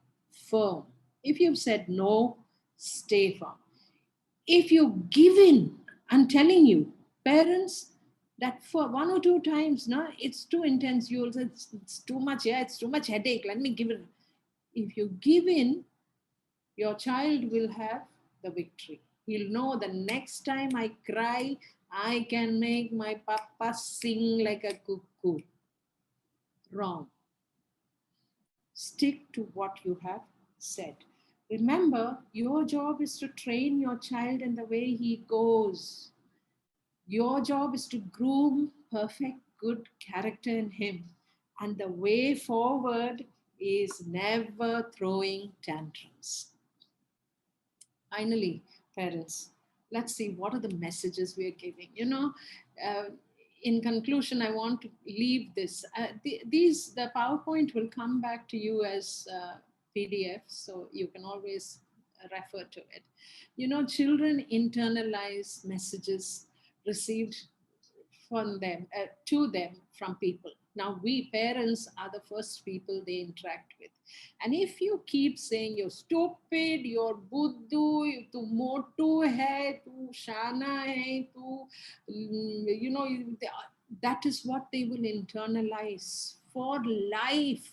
firm. If you've said no, stay firm. If you give in, I'm telling you, parents, that for 1 or 2 times, no, it's too intense. You'll say it's too much. Yeah, it's too much headache. Let me give it. If you give in, your child will have the victory. He'll know the next time I cry, I can make my papa sing like a cuckoo. Wrong. Stick to what you have said. Remember, your job is to train your child in the way he goes. Your job is to groom perfect good character in him. And the way forward is never throwing tantrums. Finally, parents, let's see what are the messages we are giving. Uh, in conclusion, I want to leave this. The PowerPoint will come back to you as PDF, so you can always refer to it. Children internalize messages received from them to them from people. Now we parents are the first people they interact with, and if you keep saying you're stupid, you're buddhu, tu motu hai, tu shana hai, tu that is what they will internalize for life.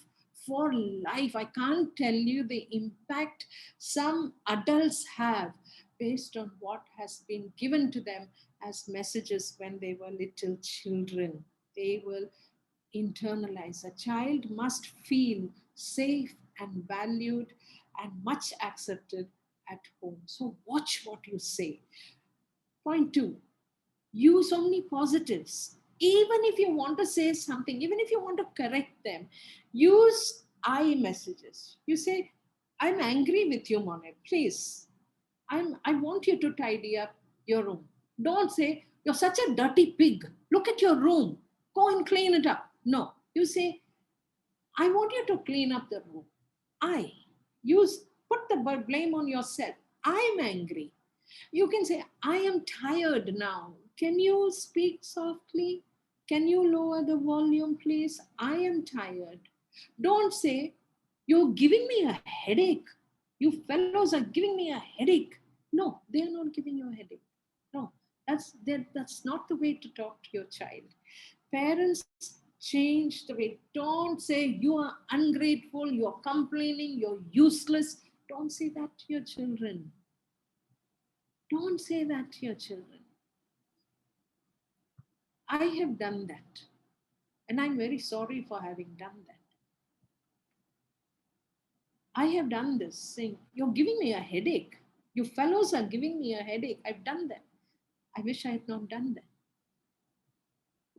For life, I can't tell you the impact some adults have based on what has been given to them as messages when they were little children. They will internalize. A child must feel safe and valued and much accepted at home. So watch what you say. Point two, use only positives. Even if you want to say something, even if you want to correct them, use I messages. You say, I'm angry with you, Monet. Please, I want you to tidy up your room. Don't say, you're such a dirty pig. Look at your room. Go and clean it up. No. You say, I want you to clean up the room. I use put the blame on yourself. I'm angry. You can say, I am tired now. Can you speak softly? Can you lower the volume, please? I am tired. Don't say, you're giving me a headache. You fellows are giving me a headache. No, they're not giving you a headache. No, that's not the way to talk to your child. Parents, change the way. Don't say you are ungrateful, you're complaining, you're useless. Don't say that to your children. Don't say that to your children. I have done that. And I'm very sorry for having done that. I have done this, saying, you're giving me a headache. You fellows are giving me a headache. I've done that. I wish I had not done that.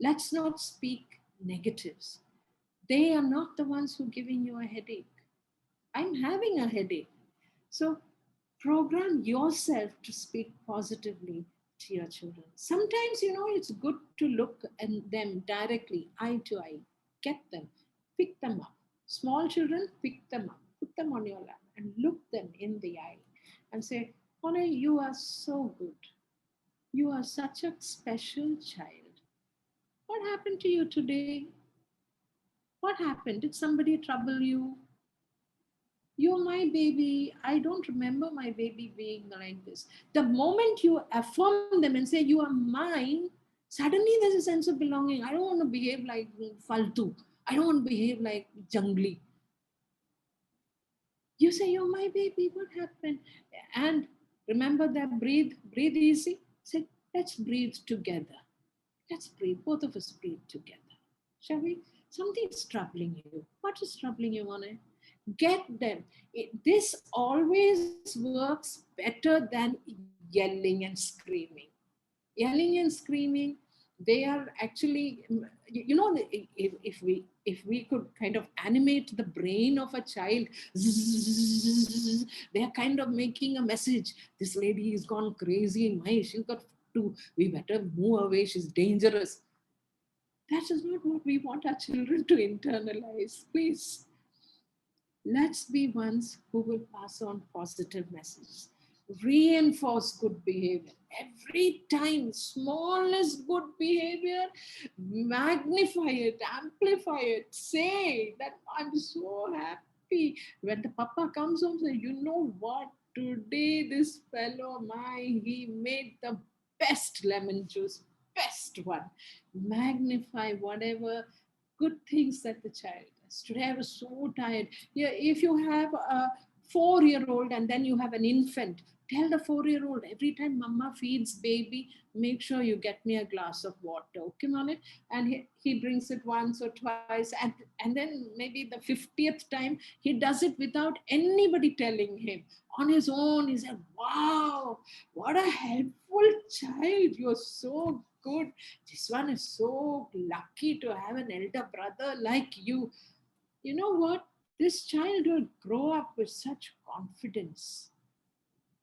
Let's not speak negatives. They are not the ones who are giving you a headache. I'm having a headache. So program yourself to speak positively to your children. Sometimes, it's good to look at them directly, eye to eye. Get them, pick them up. Small children, pick them up, put them on your lap and look them in the eye and say, Honey, you are so good. You are such a special child. What happened to you today? What happened? Did somebody trouble you? You're my baby. I don't remember my baby being like this. The moment you affirm them and say, you are mine, suddenly there's a sense of belonging. I don't want to behave like faltu. I don't want to behave like jungly. You say, you're my baby. What happened? And remember that breathe easy. Say, let's breathe together. Let's breathe. Both of us breathe together. Shall we? Something's troubling you. What is troubling you, Monet? Get them. This always works better than yelling and screaming. Yelling and screaming, they are actually, if we could kind of animate the brain of a child, they are kind of making a message. This lady has gone crazy in my, she's got to, we better move away, she's dangerous. That is not what we want our children to internalize. Please, let's be ones who will pass on positive messages, reinforce good behavior. Every time, smallest good behavior, magnify it, amplify it, say that I'm so happy. When the papa comes home, say, you know what? today this fellow, he made the best lemon juice, best one. Magnify whatever good things that the child does. Today I was so tired. Yeah, if you have a 4-year-old and then you have an infant, tell the 4-year-old every time mama feeds baby, make sure you get me a glass of water. Okay, Monet? And he brings it once or twice, and then maybe the 50th time he does it without anybody telling him. On his own, he said, wow, what a helpful child. You're so good. This one is so lucky to have an elder brother like you. You know what? This child will grow up with such confidence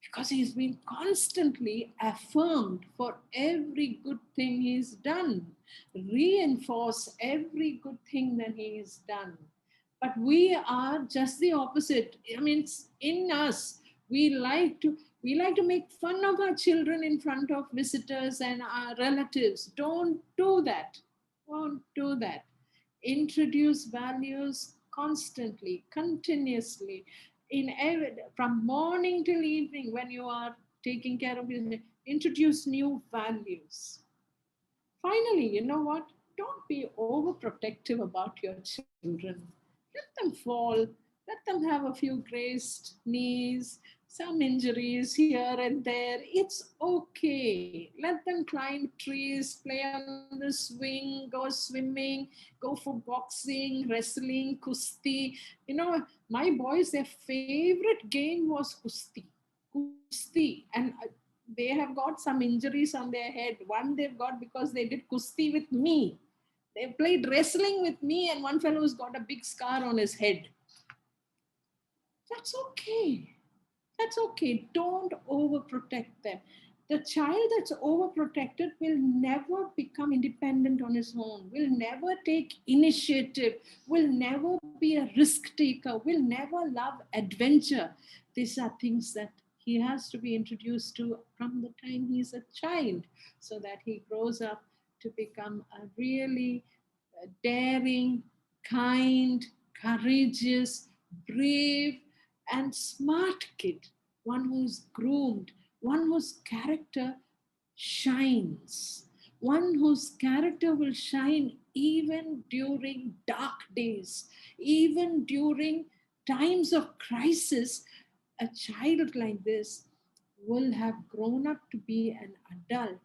because he's been constantly affirmed for every good thing he's done, reinforce every good thing that he's done. But we are just the opposite. I mean, it's in us. We like to make fun of our children in front of visitors and our relatives. Don't do that. Don't do that. Introduce values constantly, continuously, from morning till evening when you are taking care of your, introduce new values. Finally, you know what? Don't be overprotective about your children. Let them fall, let them have a few grazed knees, some injuries here and there. It's okay. Let them climb trees, play on the swing, go swimming, go for boxing, wrestling, kusti. You know, my boys, their favorite game was kusti. Kusti. And they have got some injuries on their head. One they've got because they did kusti with me. They played wrestling with me, and one fellow has got a big scar on his head. That's okay. That's okay. Don't overprotect them. The child that's overprotected will never become independent on his own, will never take initiative, will never be a risk taker, will never love adventure. These are things that he has to be introduced to from the time he's a child so that he grows up to become a really daring, kind, courageous, brave, and smart kid, one who's groomed, one whose character shines, one whose character will shine even during dark days, even during times of crisis. A child like this will have grown up to be an adult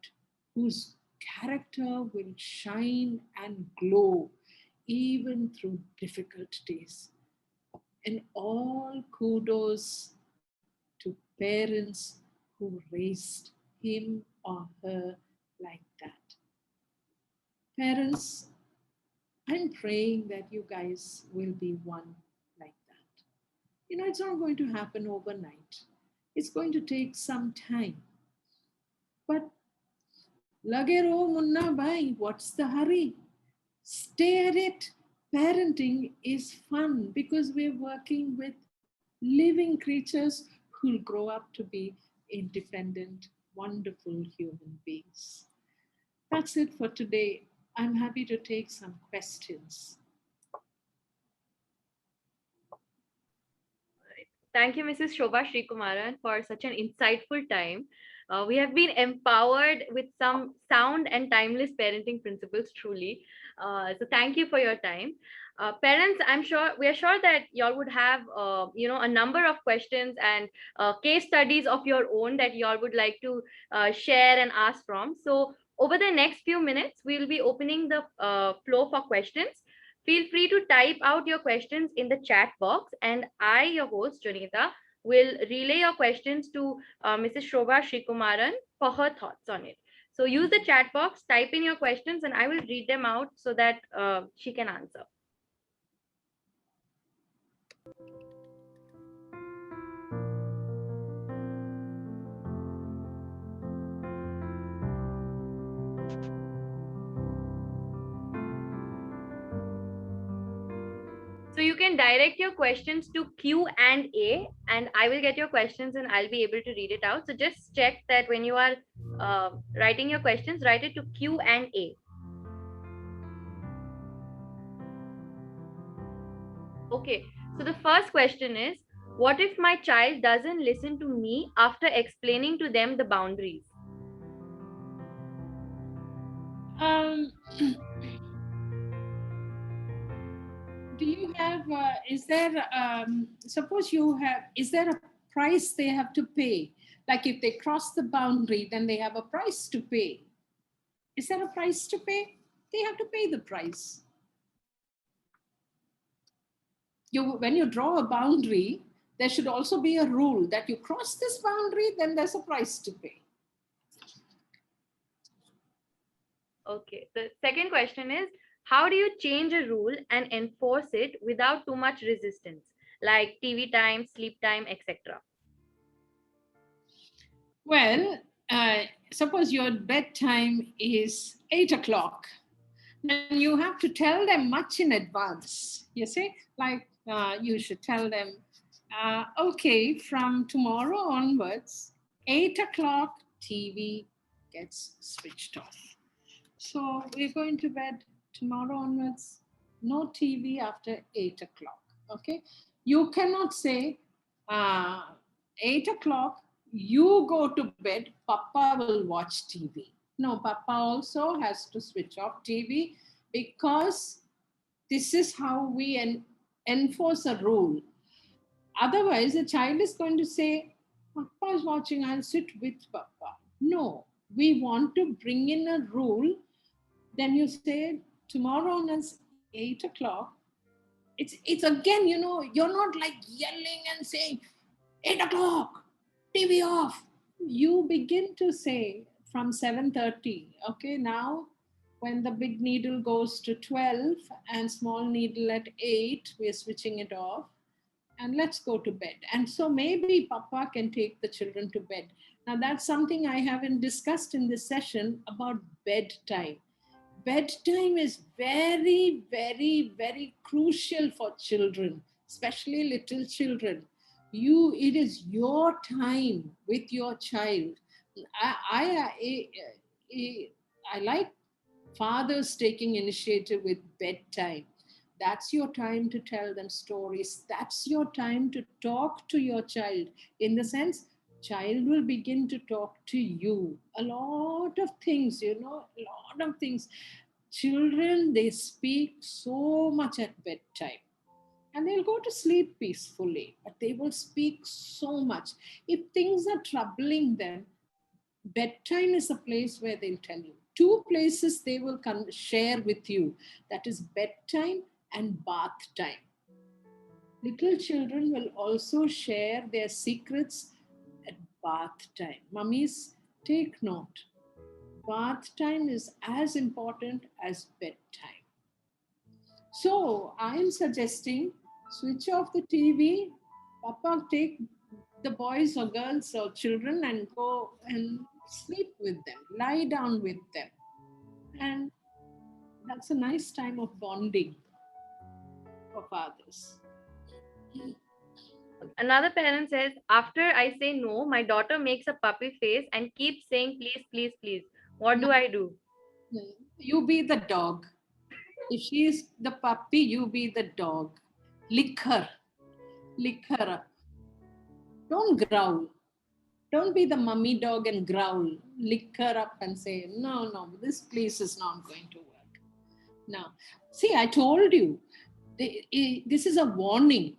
whose character will shine and glow even through difficult days. And all kudos to parents who raised him or her like that. Parents, I'm praying that you guys will be one like that. You know, it's not going to happen overnight. It's going to take some time. But lage ro munna bhai, what's the hurry? Stay at it. Parenting is fun because we're working with living creatures who'll grow up to be independent, wonderful human beings. That's it for today. I'm happy to take some questions. Thank you, Mrs. Shobha Sreekumaran, for such an insightful time. We have been empowered with some sound and timeless parenting principles, truly. So thank you for your time. Parents, we are sure that y'all would have, a number of questions and case studies of your own that y'all would like to share and ask from. So over the next few minutes, we'll be opening the floor for questions. Feel free to type out your questions in the chat box, and I, your host, Junita, will relay your questions to Mrs. Shobha Sreekumaran for her thoughts on it. So use the chat box, type in your questions, and I will read them out so that she can answer. So you can direct your questions to Q&A, and I will get your questions and I'll be able to read it out. So just check that when you are writing your questions, write it to Q&A. Okay, so the first question is, What if my child doesn't listen to me after explaining to them the boundaries? Um, do you have, is there, suppose you have, is there a price they have to pay? Like if they cross the boundary, then they have a price to pay. Is there a price to pay? They have to pay the price. When you draw a boundary, there should also be a rule that you cross this boundary, then there's a price to pay. Okay. The second question is, how do you change a rule and enforce it without too much resistance, like TV time, sleep time, etc.? Well, suppose your bedtime is 8 o'clock, then you have to tell them much in advance. You see, like you should tell them, okay, from tomorrow onwards, 8 o'clock, TV gets switched off. So we're going to bed tomorrow onwards, no TV after 8 o'clock. Okay. You cannot say, 8 o'clock, you go to bed, Papa will watch TV. No, Papa also has to switch off TV because this is how we enforce a rule. Otherwise, the child is going to say, Papa is watching, I'll sit with Papa. No, we want to bring in a rule. Then you say, tomorrow on 8 o'clock, it's again, you're not like yelling and saying, 8 o'clock, TV off. You begin to say from 7:30, okay, now when the big needle goes to 12 and small needle at 8, we're switching it off and let's go to bed. And so maybe Papa can take the children to bed. Now that's something I haven't discussed in this session about bedtime. Bedtime is very, very, very crucial for children, especially little children. It is your time with your child. I like fathers taking initiative with bedtime. That's your time to tell them stories. That's your time to talk to your child. In the sense, child will begin to talk to you. A lot of things, a lot of things. Children, they speak so much at bedtime. And they'll go to sleep peacefully, but they will speak so much. If things are troubling them, bedtime is a place where they'll tell you. Two places they will share with you, that is bedtime and bath time. Little children will also share their secrets at bath time. Mummies, take note. Bath time is as important as bedtime. So I'm suggesting switch off the TV, Papa take the boys or girls or children and go and sleep with them, lie down with them. And that's a nice time of bonding for fathers. Another parent says, after I say no, my daughter makes a puppy face and keeps saying, please, please, please. What do I do? You be the dog. If she is the puppy, you be the dog. Lick her up. Don't growl. Don't be the mummy dog and growl. Lick her up and say, no, this place is not going to work. Now, see, I told you, this is a warning.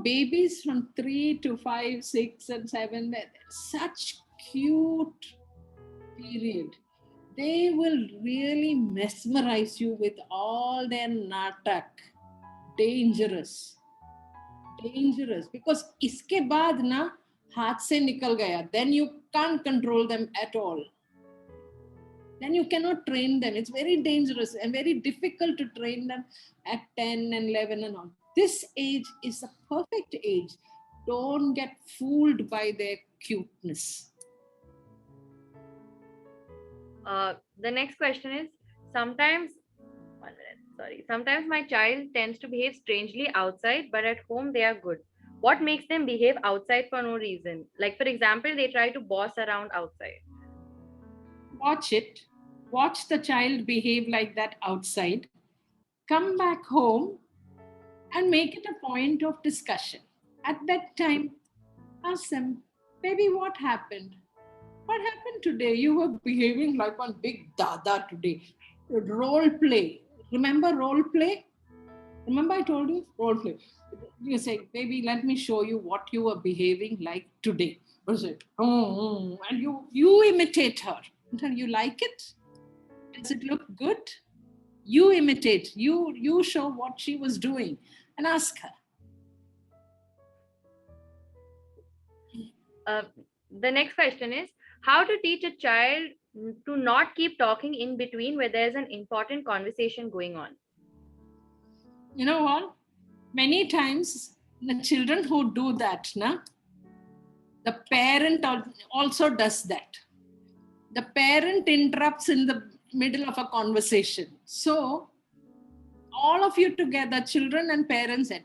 Babies from 3 to 5, 6 and 7, such cute period. They will really mesmerize you with all their natak. Dangerous. Because iske baad na, haath se nikal gaya. Then you can't control them at all. Then you cannot train them. It's very dangerous and very difficult to train them at 10 and 11 and on. This age is a perfect age. Don't get fooled by their cuteness. The next question is, sometimes my child tends to behave strangely outside, but at home they are good. What makes them behave outside for no reason? Like, for example, they try to boss around outside. Watch it. Watch the child behave like that outside. Come back home and make it a point of discussion. At that time, ask them, baby, what happened? What happened today? You were behaving like one big dada today. Role play. Remember role play? Remember I told you? Role play. You say, baby, let me show you what you were behaving like today. Was it? Oh, and you imitate her. Until you like it? Does it look good? You imitate. You show what she was doing and ask her. The next question is how to teach a child to not keep talking in between where there's an important conversation going on. You know what? Many times the children who do that, the parent also does that. The parent interrupts in the middle of a conversation. So all of you together, children and parents, and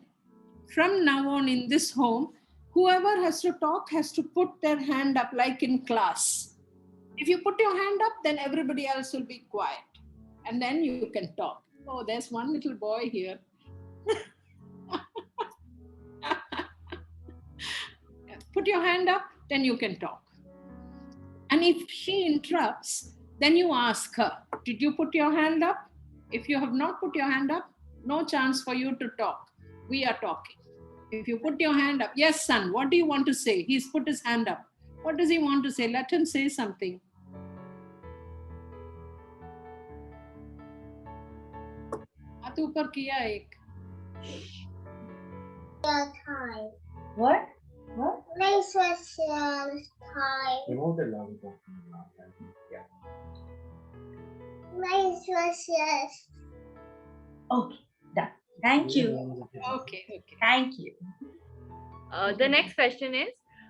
from now on in this home, whoever has to talk has to put their hand up like in class. If you put your hand up, then everybody else will be quiet. And then you can talk. Oh, there's one little boy here. Put your hand up, then you can talk. And if she interrupts, then you ask her, did you put your hand up? If you have not put your hand up, no chance for you to talk. We are talking. If you put your hand up, yes, son, what do you want to say? He's put his hand up. What does he want to say? Let him say something. हाथ ऊपर किया एक. What? What? Remove the love. Yeah. Okay, done. Thank you. Okay. Thank you. The next question is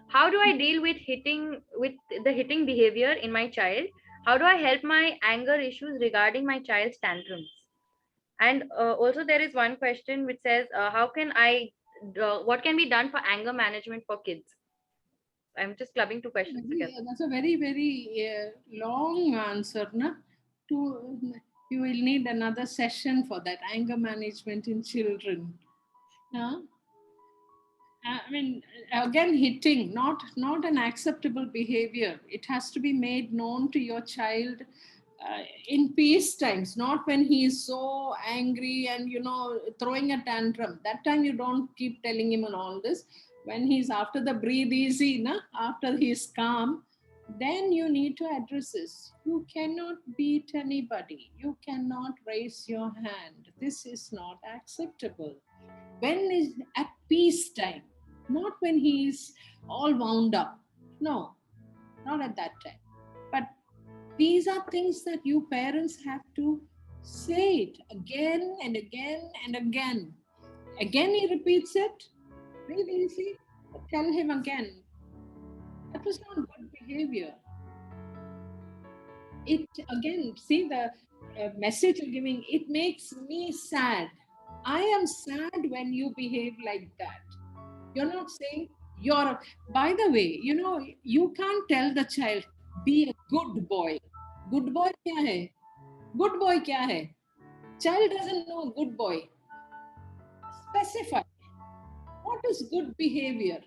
how do I deal with the hitting behavior in my child? How do I help my anger issues regarding my child's tantrums? And also there is one question which says what can be done for anger management for kids? I'm just clubbing two questions together. That's a very, very long answer. You will need another session for that, anger management in children. I mean, again, hitting, not an acceptable behavior. It has to be made known to your child in peace times, not when he is so angry and, throwing a tantrum. That time you don't keep telling him and all this. When he's after the breathe easy, after he's calm, then you need to address this. You cannot beat anybody. You cannot raise your hand. This is not acceptable. When is at peace time, not when he's all wound up. No, not at that time. But these are things that you parents have to say it again and again and again. Again he repeats it. Breathe easy. Tell him again. That was not good behavior. It again, see the message you're giving, it makes me sad. I am sad when you behave like that. You're not saying by the way, you can't tell the child, be a good boy. Good boy kya hai? Good boy kya hai? Child doesn't know good boy. Specify. What is good behavior?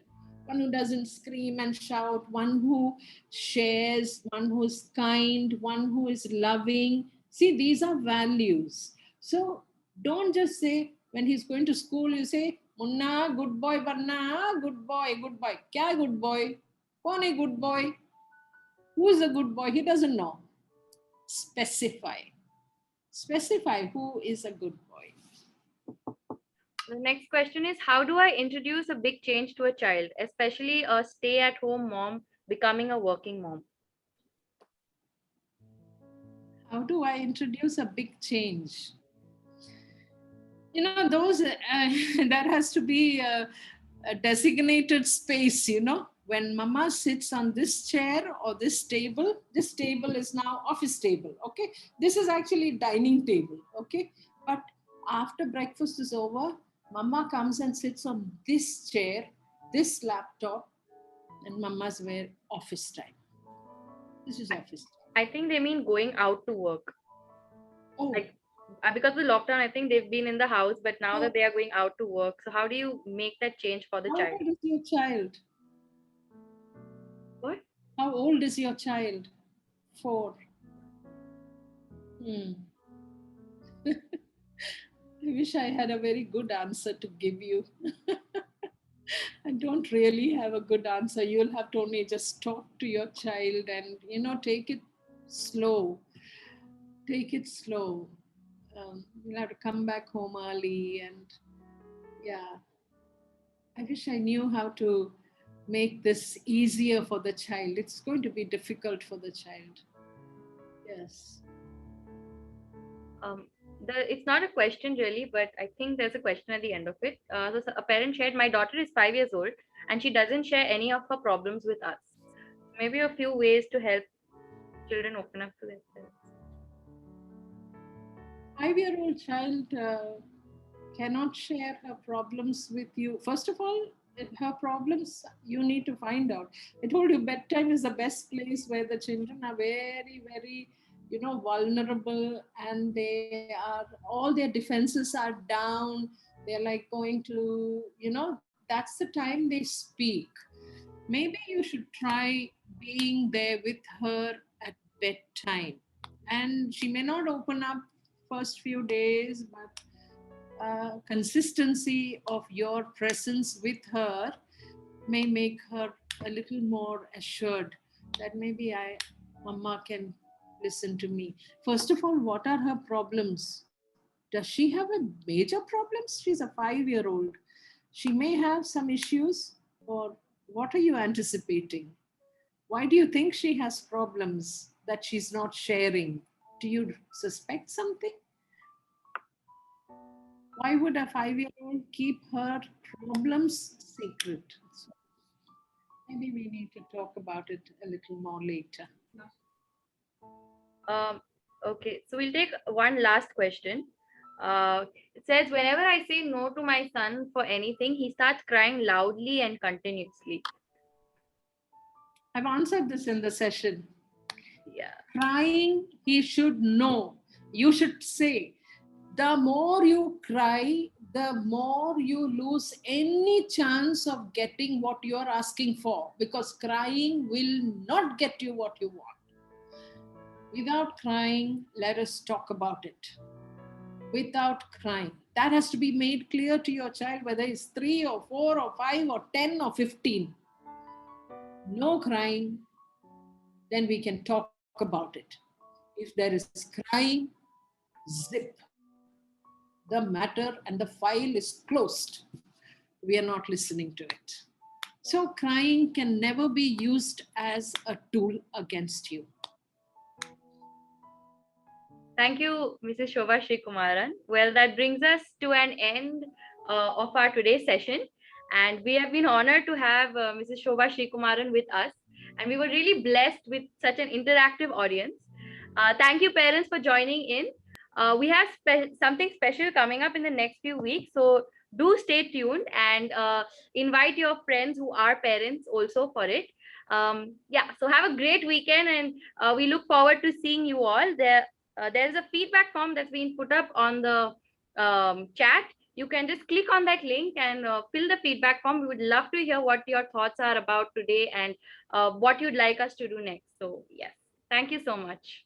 One who doesn't scream and shout, one who shares, one who is kind, one who is loving. See, these are values. So don't just say, when he's going to school, you say, Munna, good boy, Barna, good boy, good boy. Kya good boy? Kaun hai good boy? Who is a good boy? He doesn't know. Specify. Specify who is a good boy. The next question is how do I introduce a big change to a child, especially a stay-at-home mom becoming a working mom? How do I introduce a big change? Those there has to be a designated space, when mama sits on this chair or this table is now office table, okay? This is actually dining table, okay? But after breakfast is over, mama comes and sits on this chair, this laptop, and mama's where office time. This is office time. I think they mean going out to work. Oh. Like because of the lockdown, I think they've been in the house, but now that they are going out to work, so how do you make that change for the How child? old is your child? What? How old is your child? 4. Hmm. I wish I had a very good answer to give you. I don't really have a good answer. You'll have to only just talk to your child and, take it slow. Take it slow. You'll have to come back home early. And yeah, I wish I knew how to make this easier for the child. It's going to be difficult for the child. Yes. Um, it's not a question really, but I think there's a question at the end of it. So a parent shared, my daughter is 5 years old and she doesn't share any of her problems with us. Maybe a few ways to help children open up to their parents. 5-year-old child cannot share her problems with you. First of all, her problems you need to find out. I told you bedtime is the best place where the children are very, very, vulnerable, and they are, all their defenses are down. They're like going to, that's the time they speak. Maybe you should try being there with her at bedtime. And she may not open up first few days, but consistency of your presence with her may make her a little more assured that maybe mama can listen to me. First of all, what are her problems? Does she have a major problems? She's a 5-year-old. She may have some issues, or what are you anticipating? Why do you think she has problems that she's not sharing? Do you suspect something? Why would a 5-year-old keep her problems secret? So maybe we need to talk about it a little more later. Um, okay, so we'll take one last question. It says, whenever I say no to my son for anything, he starts crying loudly and continuously. I've answered this in the session. Yeah. Crying, he should know. You should say, the more you cry, the more you lose any chance of getting what you're asking for, because crying will not get you what you want. Without crying, let us talk about it. Without crying. That has to be made clear to your child, whether it's 3 or 4 or 5 or 10 or 15. No crying, then we can talk about it. If there is crying, zip. The matter and the file is closed. We are not listening to it. So crying can never be used as a tool against you. Thank you, Mrs. Shobha Sreekumaran. Well, that brings us to an end of our today's session. And we have been honored to have Mrs. Shobha Sreekumaran with us. And we were really blessed with such an interactive audience. Thank you, parents, for joining in. We have something special coming up in the next few weeks. So do stay tuned and invite your friends who are parents also for it. Yeah, so have a great weekend, and we look forward to seeing you all there. There's a feedback form that's been put up on the chat. You can just click on that link and fill the feedback form. We would love to hear what your thoughts are about today and what you'd like us to do next. So yes, thank you so much.